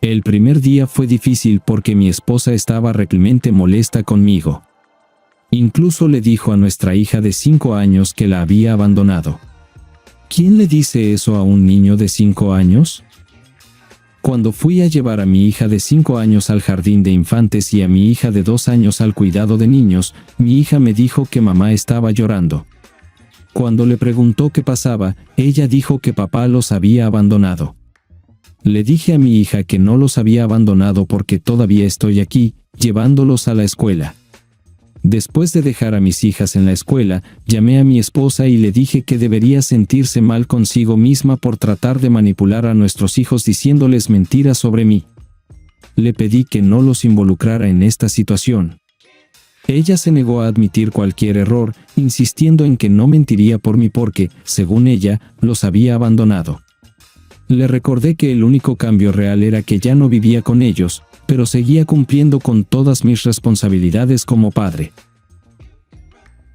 El primer día fue difícil porque mi esposa estaba realmente molesta conmigo. Incluso le dijo a nuestra hija de 5 años que la había abandonado. ¿Quién le dice eso a un niño de 5 años? Cuando fui a llevar a mi hija de 5 años al jardín de infantes y a mi hija de 2 años al cuidado de niños, mi hija me dijo que mamá estaba llorando. Cuando le preguntó qué pasaba, ella dijo que papá los había abandonado. Le dije a mi hija que no los había abandonado porque todavía estoy aquí, llevándolos a la escuela. Después de dejar a mis hijas en la escuela, llamé a mi esposa y le dije que debería sentirse mal consigo misma por tratar de manipular a nuestros hijos diciéndoles mentiras sobre mí. Le pedí que no los involucrara en esta situación. Ella se negó a admitir cualquier error, insistiendo en que no mentiría por mí porque, según ella, los había abandonado. Le recordé que el único cambio real era que ya no vivía con ellos, pero seguía cumpliendo con todas mis responsabilidades como padre.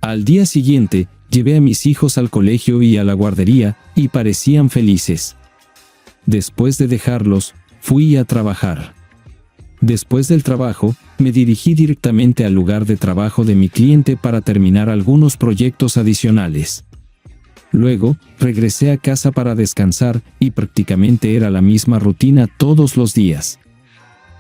Al día siguiente, llevé a mis hijos al colegio y a la guardería, y parecían felices. Después de dejarlos, fui a trabajar. Después del trabajo, me dirigí directamente al lugar de trabajo de mi cliente para terminar algunos proyectos adicionales. Luego, regresé a casa para descansar, y prácticamente era la misma rutina todos los días.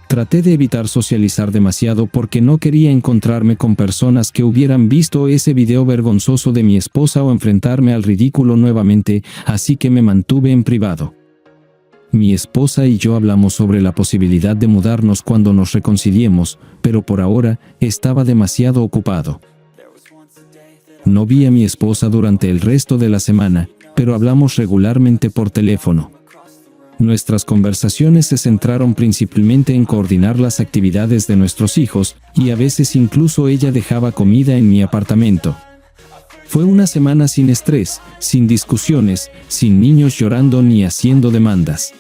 Traté de evitar socializar demasiado porque no quería encontrarme con personas que hubieran visto ese video vergonzoso de mi esposa o enfrentarme al ridículo nuevamente, así que me mantuve en privado. Mi esposa y yo hablamos sobre la posibilidad de mudarnos cuando nos reconciliemos, pero por ahora estaba demasiado ocupado. No vi a mi esposa durante el resto de la semana, pero hablamos regularmente por teléfono. Nuestras conversaciones se centraron principalmente en coordinar las actividades de nuestros hijos, y a veces incluso ella dejaba comida en mi apartamento. Fue una semana sin estrés, sin discusiones, sin niños llorando ni haciendo demandas.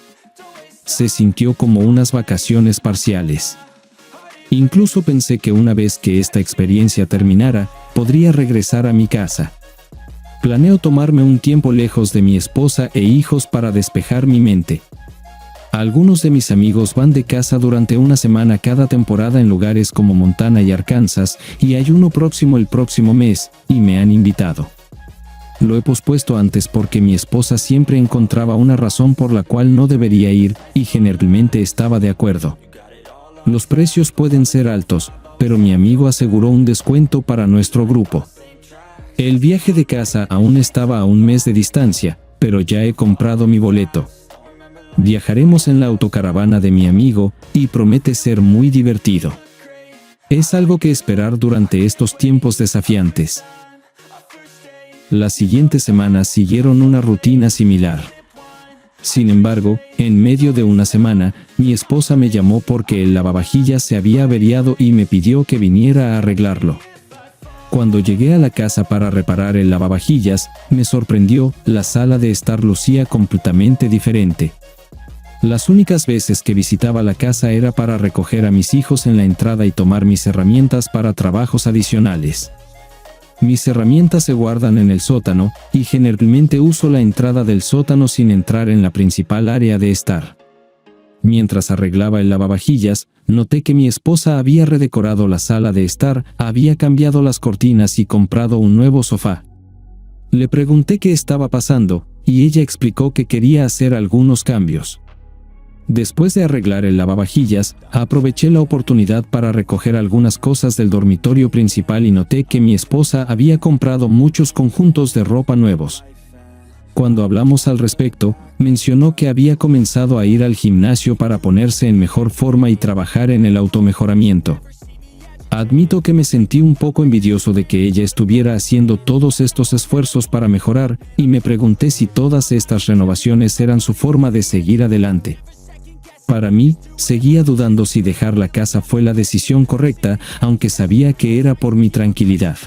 Se sintió como unas vacaciones parciales. Incluso pensé que una vez que esta experiencia terminara, podría regresar a mi casa. Planeo tomarme un tiempo lejos de mi esposa e hijos para despejar mi mente. Algunos de mis amigos van de casa durante una semana cada temporada en lugares como Montana y Arkansas, y hay uno próximo el próximo mes, y me han invitado. Lo he pospuesto antes porque mi esposa siempre encontraba una razón por la cual no debería ir, y generalmente estaba de acuerdo. Los precios pueden ser altos, pero mi amigo aseguró un descuento para nuestro grupo. El viaje de casa aún estaba a un mes de distancia, pero ya he comprado mi boleto. Viajaremos en la autocaravana de mi amigo, y promete ser muy divertido. Es algo que esperar durante estos tiempos desafiantes. Las siguientes semanas siguieron una rutina similar. Sin embargo, en medio de una semana, mi esposa me llamó porque el lavavajillas se había averiado y me pidió que viniera a arreglarlo. Cuando llegué a la casa para reparar el lavavajillas, me sorprendió, la sala de estar lucía completamente diferente. Las únicas veces que visitaba la casa era para recoger a mis hijos en la entrada y tomar mis herramientas para trabajos adicionales. Mis herramientas se guardan en el sótano, y generalmente uso la entrada del sótano sin entrar en la principal área de estar. Mientras arreglaba el lavavajillas, noté que mi esposa había redecorado la sala de estar, había cambiado las cortinas y comprado un nuevo sofá. Le pregunté qué estaba pasando, y ella explicó que quería hacer algunos cambios. Después de arreglar el lavavajillas, aproveché la oportunidad para recoger algunas cosas del dormitorio principal y noté que mi esposa había comprado muchos conjuntos de ropa nuevos. Cuando hablamos al respecto, mencionó que había comenzado a ir al gimnasio para ponerse en mejor forma y trabajar en el automejoramiento. Admito que me sentí un poco envidioso de que ella estuviera haciendo todos estos esfuerzos para mejorar, y me pregunté si todas estas renovaciones eran su forma de seguir adelante. Para mí, seguía dudando si dejar la casa fue la decisión correcta, aunque sabía que era por mi tranquilidad.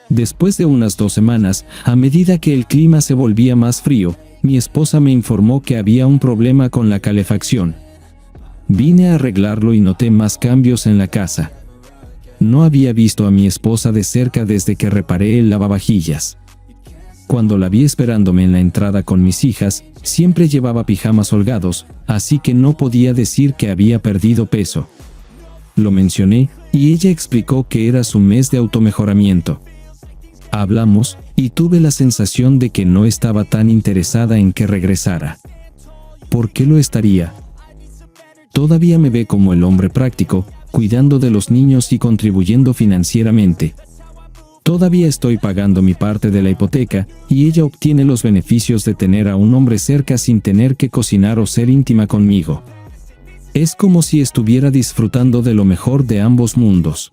Después de unas 2 semanas, a medida que el clima se volvía más frío, mi esposa me informó que había un problema con la calefacción. Vine a arreglarlo y noté más cambios en la casa. No había visto a mi esposa de cerca desde que reparé el lavavajillas. Cuando la vi esperándome en la entrada con mis hijas, siempre llevaba pijamas holgados, así que no podía decir que había perdido peso. Lo mencioné, y ella explicó que era su mes de automejoramiento. Hablamos, y tuve la sensación de que no estaba tan interesada en que regresara. ¿Por qué lo estaría? Todavía me ve como el hombre práctico, cuidando de los niños y contribuyendo financieramente. Todavía estoy pagando mi parte de la hipoteca, y ella obtiene los beneficios de tener a un hombre cerca sin tener que cocinar o ser íntima conmigo. Es como si estuviera disfrutando de lo mejor de ambos mundos.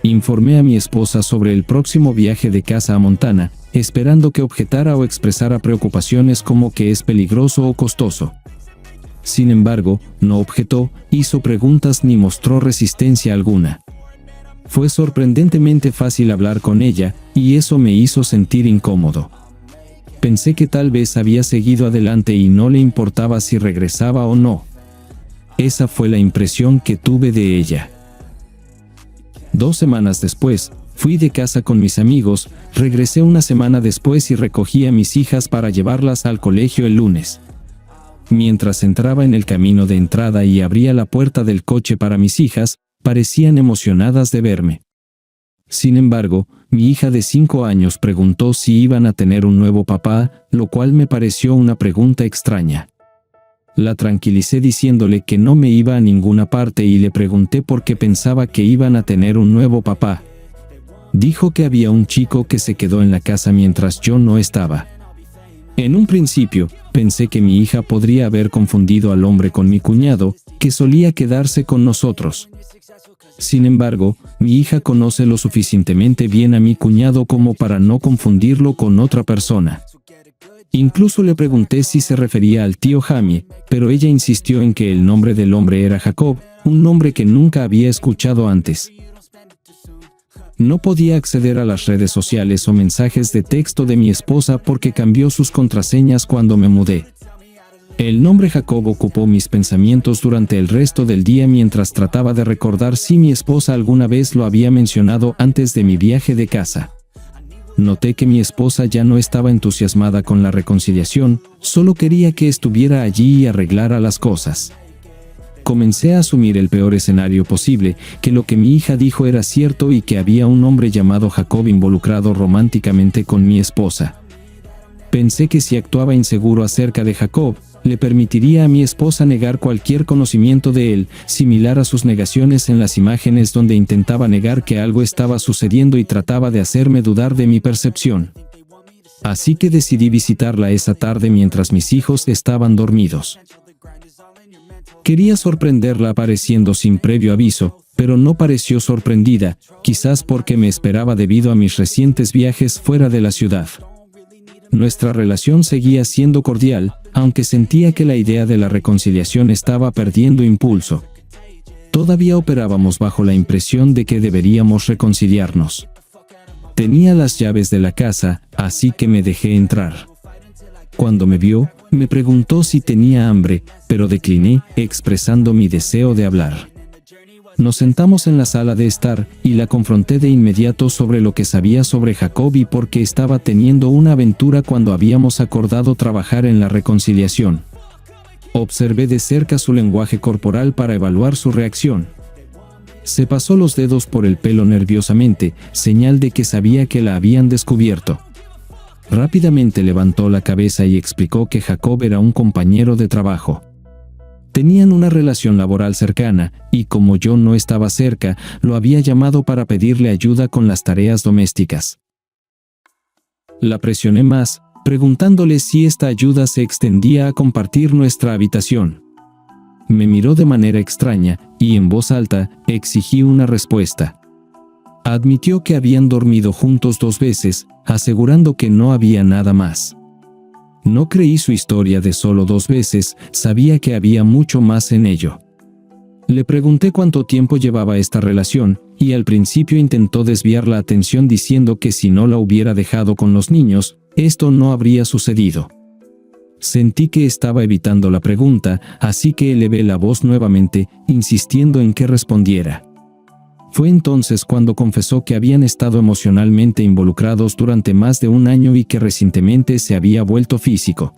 Informé a mi esposa sobre el próximo viaje de casa a Montana, esperando que objetara o expresara preocupaciones como que es peligroso o costoso. Sin embargo, no objetó, hizo preguntas ni mostró resistencia alguna. Fue sorprendentemente fácil hablar con ella, y eso me hizo sentir incómodo. Pensé que tal vez había seguido adelante y no le importaba si regresaba o no. Esa fue la impresión que tuve de ella. 2 semanas después, fui de casa con mis amigos, regresé una semana después y recogí a mis hijas para llevarlas al colegio el lunes. Mientras entraba en el camino de entrada y abría la puerta del coche para mis hijas, parecían emocionadas de verme. Sin embargo, mi hija de 5 años preguntó si iban a tener un nuevo papá, lo cual me pareció una pregunta extraña. La tranquilicé diciéndole que no me iba a ninguna parte y le pregunté por qué pensaba que iban a tener un nuevo papá. Dijo que había un chico que se quedó en la casa mientras yo no estaba. En un principio, pensé que mi hija podría haber confundido al hombre con mi cuñado, que solía quedarse con nosotros. Sin embargo, mi hija conoce lo suficientemente bien a mi cuñado como para no confundirlo con otra persona. Incluso le pregunté si se refería al tío Jamie, pero ella insistió en que el nombre del hombre era Jacob, un nombre que nunca había escuchado antes. No podía acceder a las redes sociales o mensajes de texto de mi esposa porque cambió sus contraseñas cuando me mudé. El nombre Jacob ocupó mis pensamientos durante el resto del día mientras trataba de recordar si mi esposa alguna vez lo había mencionado antes de mi viaje de casa. Noté que mi esposa ya no estaba entusiasmada con la reconciliación, solo quería que estuviera allí y arreglara las cosas. Comencé a asumir el peor escenario posible, que lo que mi hija dijo era cierto y que había un hombre llamado Jacob involucrado románticamente con mi esposa. Pensé que si actuaba inseguro acerca de Jacob, le permitiría a mi esposa negar cualquier conocimiento de él, similar a sus negaciones en las imágenes donde intentaba negar que algo estaba sucediendo y trataba de hacerme dudar de mi percepción. Así que decidí visitarla esa tarde mientras mis hijos estaban dormidos. Quería sorprenderla apareciendo sin previo aviso, pero no pareció sorprendida, quizás porque me esperaba debido a mis recientes viajes fuera de la ciudad. Nuestra relación seguía siendo cordial, aunque sentía que la idea de la reconciliación estaba perdiendo impulso. Todavía operábamos bajo la impresión de que deberíamos reconciliarnos. Tenía las llaves de la casa, así que me dejé entrar. Cuando me vio, me preguntó si tenía hambre, pero decliné, expresando mi deseo de hablar. Nos sentamos en la sala de estar, y la confronté de inmediato sobre lo que sabía sobre Jacob y por qué estaba teniendo una aventura cuando habíamos acordado trabajar en la reconciliación. Observé de cerca su lenguaje corporal para evaluar su reacción. Se pasó los dedos por el pelo nerviosamente, señal de que sabía que la habían descubierto. Rápidamente levantó la cabeza y explicó que Jacob era un compañero de trabajo. Tenían una relación laboral cercana, y como yo no estaba cerca, lo había llamado para pedirle ayuda con las tareas domésticas. La presioné más, preguntándole si esta ayuda se extendía a compartir nuestra habitación. Me miró de manera extraña, y en voz alta, exigí una respuesta. Admitió que habían dormido juntos 2 veces, asegurando que no había nada más. No creí su historia de solo 2 veces, sabía que había mucho más en ello. Le pregunté cuánto tiempo llevaba esta relación, y al principio intentó desviar la atención diciendo que si no la hubiera dejado con los niños, esto no habría sucedido. Sentí que estaba evitando la pregunta, así que elevé la voz nuevamente, insistiendo en que respondiera. Fue entonces cuando confesó que habían estado emocionalmente involucrados durante más de un año y que recientemente se había vuelto físico.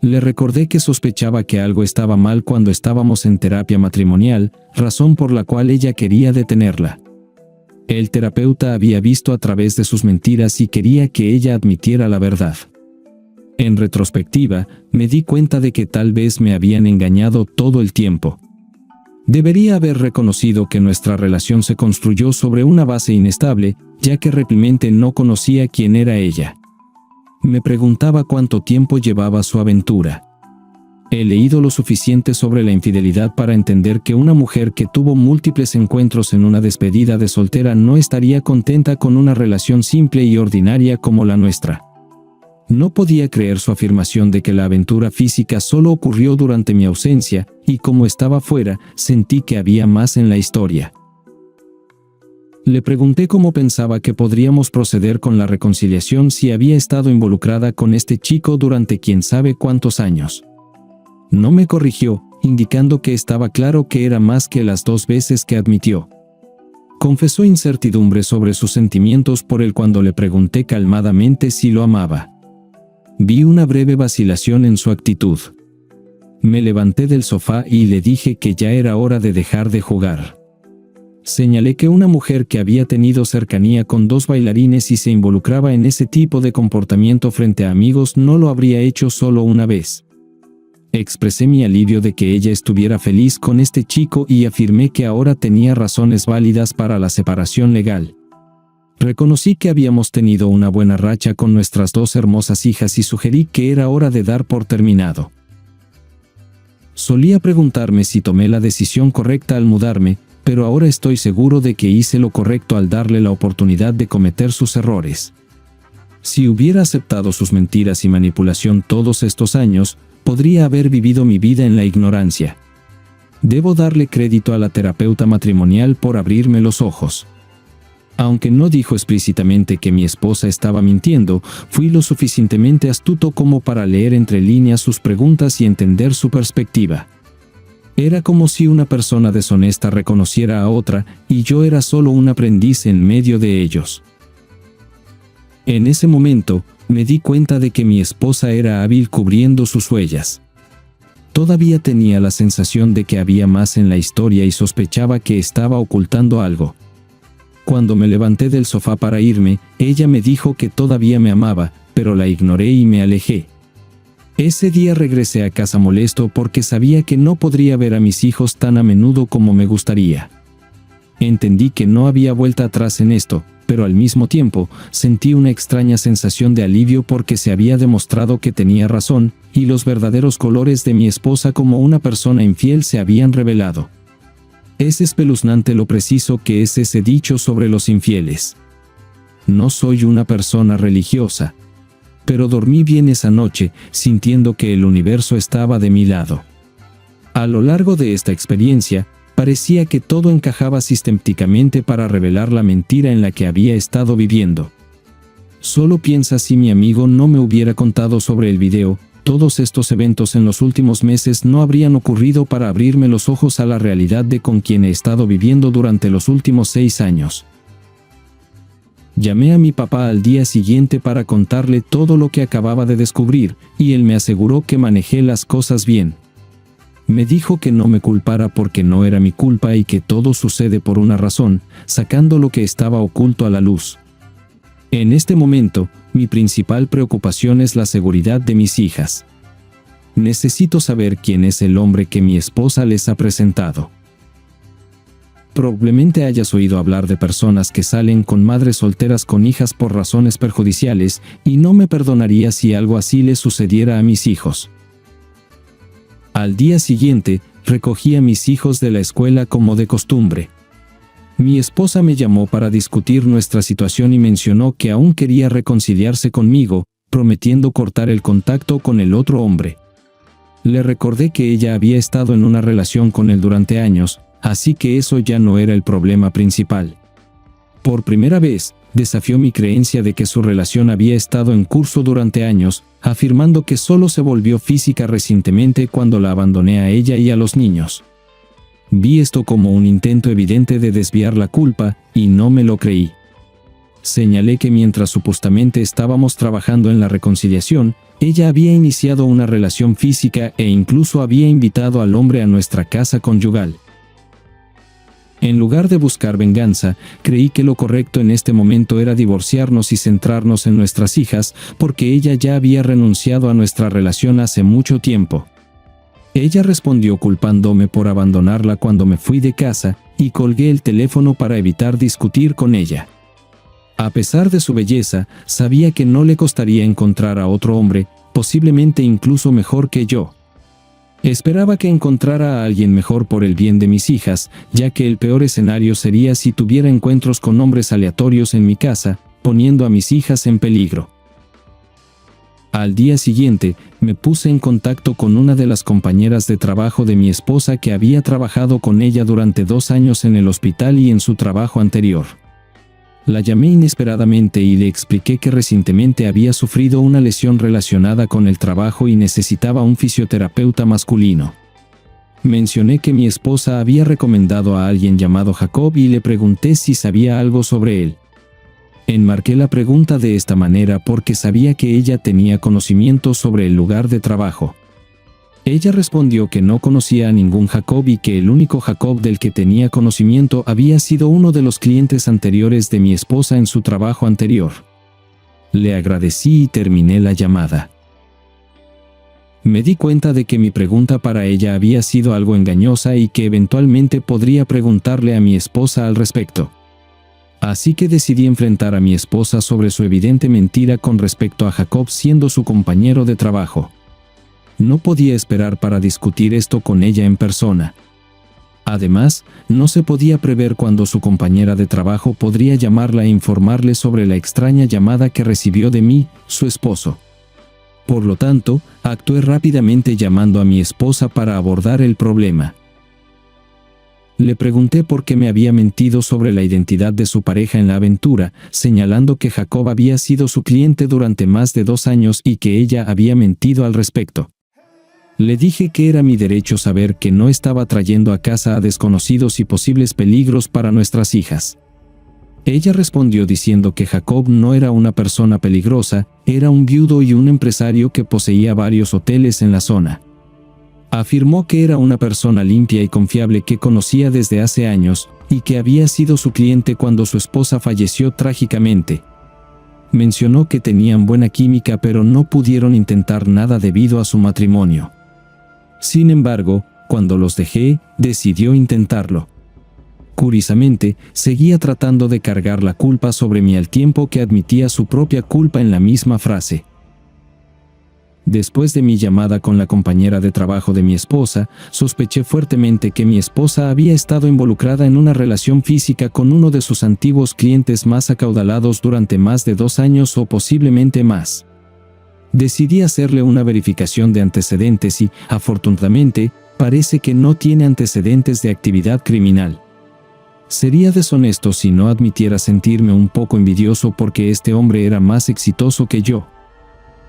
Le recordé que sospechaba que algo estaba mal cuando estábamos en terapia matrimonial, razón por la cual ella quería detenerla. El terapeuta había visto a través de sus mentiras y quería que ella admitiera la verdad. En retrospectiva, me di cuenta de que tal vez me habían engañado todo el tiempo. Debería haber reconocido que nuestra relación se construyó sobre una base inestable, ya que realmente no conocía quién era ella. Me preguntaba cuánto tiempo llevaba su aventura. He leído lo suficiente sobre la infidelidad para entender que una mujer que tuvo múltiples encuentros en una despedida de soltera no estaría contenta con una relación simple y ordinaria como la nuestra. No podía creer su afirmación de que la aventura física solo ocurrió durante mi ausencia, y como estaba fuera, sentí que había más en la historia. Le pregunté cómo pensaba que podríamos proceder con la reconciliación si había estado involucrada con este chico durante quién sabe cuántos años. No me corrigió, indicando que estaba claro que era más que las 2 veces que admitió. Confesó incertidumbre sobre sus sentimientos por él cuando le pregunté calmadamente si lo amaba. Vi una breve vacilación en su actitud. Me levanté del sofá y le dije que ya era hora de dejar de jugar. Señalé que una mujer que había tenido cercanía con 2 bailarines y se involucraba en ese tipo de comportamiento frente a amigos no lo habría hecho solo una vez. Expresé mi alivio de que ella estuviera feliz con este chico y afirmé que ahora tenía razones válidas para la separación legal. Reconocí que habíamos tenido una buena racha con nuestras 2 hermosas hijas y sugerí que era hora de dar por terminado. Solía preguntarme si tomé la decisión correcta al mudarme, pero ahora estoy seguro de que hice lo correcto al darle la oportunidad de cometer sus errores. Si hubiera aceptado sus mentiras y manipulación todos estos años, podría haber vivido mi vida en la ignorancia. Debo darle crédito a la terapeuta matrimonial por abrirme los ojos. Aunque no dijo explícitamente que mi esposa estaba mintiendo, fui lo suficientemente astuto como para leer entre líneas sus preguntas y entender su perspectiva. Era como si una persona deshonesta reconociera a otra, y yo era solo un aprendiz en medio de ellos. En ese momento, me di cuenta de que mi esposa era hábil cubriendo sus huellas. Todavía tenía la sensación de que había más en la historia y sospechaba que estaba ocultando algo. Cuando me levanté del sofá para irme, ella me dijo que todavía me amaba, pero la ignoré y me alejé. Ese día regresé a casa molesto porque sabía que no podría ver a mis hijos tan a menudo como me gustaría. Entendí que no había vuelta atrás en esto, pero al mismo tiempo, sentí una extraña sensación de alivio porque se había demostrado que tenía razón, y los verdaderos colores de mi esposa como una persona infiel se habían revelado. Es espeluznante lo preciso que es ese dicho sobre los infieles. No soy una persona religiosa, pero dormí bien esa noche, sintiendo que el universo estaba de mi lado. A lo largo de esta experiencia, parecía que todo encajaba sistemáticamente para revelar la mentira en la que había estado viviendo. Solo piensa si mi amigo no me hubiera contado sobre el video, todos estos eventos en los últimos meses no habrían ocurrido para abrirme los ojos a la realidad de con quien he estado viviendo durante los últimos 6 años. Llamé a mi papá al día siguiente para contarle todo lo que acababa de descubrir, y él me aseguró que manejé las cosas bien. Me dijo que no me culpara porque no era mi culpa y que todo sucede por una razón, sacando lo que estaba oculto a la luz. En este momento, mi principal preocupación es la seguridad de mis hijas. Necesito saber quién es el hombre que mi esposa les ha presentado. Probablemente hayas oído hablar de personas que salen con madres solteras con hijas por razones perjudiciales, y no me perdonaría si algo así les sucediera a mis hijos. Al día siguiente, recogí a mis hijos de la escuela como de costumbre. Mi esposa me llamó para discutir nuestra situación y mencionó que aún quería reconciliarse conmigo, prometiendo cortar el contacto con el otro hombre. Le recordé que ella había estado en una relación con él durante años, así que eso ya no era el problema principal. Por primera vez, desafió mi creencia de que su relación había estado en curso durante años, afirmando que solo se volvió física recientemente cuando la abandoné a ella y a los niños. Vi esto como un intento evidente de desviar la culpa, y no me lo creí. Señalé que mientras supuestamente estábamos trabajando en la reconciliación, ella había iniciado una relación física e incluso había invitado al hombre a nuestra casa conyugal. En lugar de buscar venganza, creí que lo correcto en este momento era divorciarnos y centrarnos en nuestras hijas, porque ella ya había renunciado a nuestra relación hace mucho tiempo. Ella respondió culpándome por abandonarla cuando me fui de casa, y colgué el teléfono para evitar discutir con ella. A pesar de su belleza, sabía que no le costaría encontrar a otro hombre, posiblemente incluso mejor que yo. Esperaba que encontrara a alguien mejor por el bien de mis hijas, ya que el peor escenario sería si tuviera encuentros con hombres aleatorios en mi casa, poniendo a mis hijas en peligro. Al día siguiente, me puse en contacto con una de las compañeras de trabajo de mi esposa que había trabajado con ella durante 2 años en el hospital y en su trabajo anterior. La llamé inesperadamente y le expliqué que recientemente había sufrido una lesión relacionada con el trabajo y necesitaba un fisioterapeuta masculino. Mencioné que mi esposa había recomendado a alguien llamado Jacob y le pregunté si sabía algo sobre él. Enmarqué la pregunta de esta manera porque sabía que ella tenía conocimiento sobre el lugar de trabajo. Ella respondió que no conocía a ningún Jacob y que el único Jacob del que tenía conocimiento había sido uno de los clientes anteriores de mi esposa en su trabajo anterior. Le agradecí y terminé la llamada. Me di cuenta de que mi pregunta para ella había sido algo engañosa y que eventualmente podría preguntarle a mi esposa al respecto. Así que decidí enfrentar a mi esposa sobre su evidente mentira con respecto a Jacob siendo su compañero de trabajo. No podía esperar para discutir esto con ella en persona. Además, no se podía prever cuándo su compañera de trabajo podría llamarla e informarle sobre la extraña llamada que recibió de mí, su esposo. Por lo tanto, actué rápidamente llamando a mi esposa para abordar el problema. Le pregunté por qué me había mentido sobre la identidad de su pareja en la aventura, señalando que Jacob había sido su cliente durante más de 2 años y que ella había mentido al respecto. Le dije que era mi derecho saber que no estaba trayendo a casa a desconocidos y posibles peligros para nuestras hijas. Ella respondió diciendo que Jacob no era una persona peligrosa, era un viudo y un empresario que poseía varios hoteles en la zona. Afirmó que era una persona limpia y confiable que conocía desde hace años, y que había sido su cliente cuando su esposa falleció trágicamente. Mencionó que tenían buena química pero no pudieron intentar nada debido a su matrimonio. Sin embargo, cuando los dejé, decidió intentarlo. Curiosamente, seguía tratando de cargar la culpa sobre mí al tiempo que admitía su propia culpa en la misma frase. Después de mi llamada con la compañera de trabajo de mi esposa, sospeché fuertemente que mi esposa había estado involucrada en una relación física con uno de sus antiguos clientes más acaudalados durante más de 2 años o posiblemente más. Decidí hacerle una verificación de antecedentes y, afortunadamente, parece que no tiene antecedentes de actividad criminal. Sería deshonesto si no admitiera sentirme un poco envidioso porque este hombre era más exitoso que yo.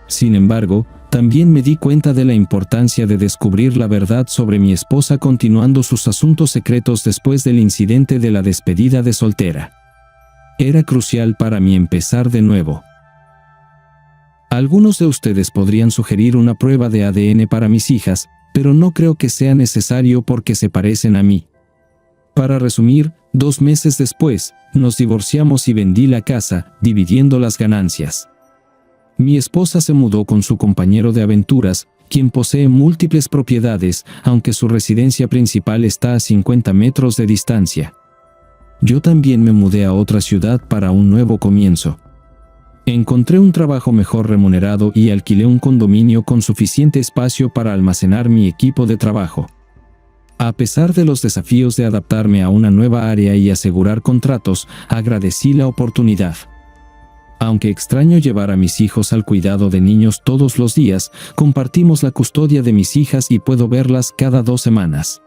Sin embargo, también me di cuenta de la importancia de descubrir la verdad sobre mi esposa continuando sus asuntos secretos después del incidente de la despedida de soltera. Era crucial para mí empezar de nuevo. Algunos de ustedes podrían sugerir una prueba de ADN para mis hijas, pero no creo que sea necesario porque se parecen a mí. Para resumir, 2 meses después, nos divorciamos y vendí la casa, dividiendo las ganancias. Mi esposa se mudó con su compañero de aventuras, quien posee múltiples propiedades, aunque su residencia principal está a 50 metros de distancia. Yo también me mudé a otra ciudad para un nuevo comienzo. Encontré un trabajo mejor remunerado y alquilé un condominio con suficiente espacio para almacenar mi equipo de trabajo. A pesar de los desafíos de adaptarme a una nueva área y asegurar contratos, agradecí la oportunidad. Aunque extraño llevar a mis hijos al cuidado de niños todos los días, compartimos la custodia de mis hijas y puedo verlas cada 2 semanas.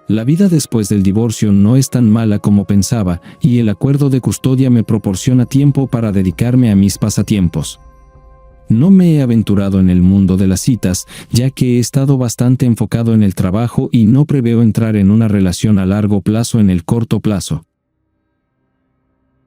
La vida después del divorcio no es tan mala como pensaba, y el acuerdo de custodia me proporciona tiempo para dedicarme a mis pasatiempos. No me he aventurado en el mundo de las citas, ya que he estado bastante enfocado en el trabajo y no preveo entrar en una relación a largo plazo en el corto plazo.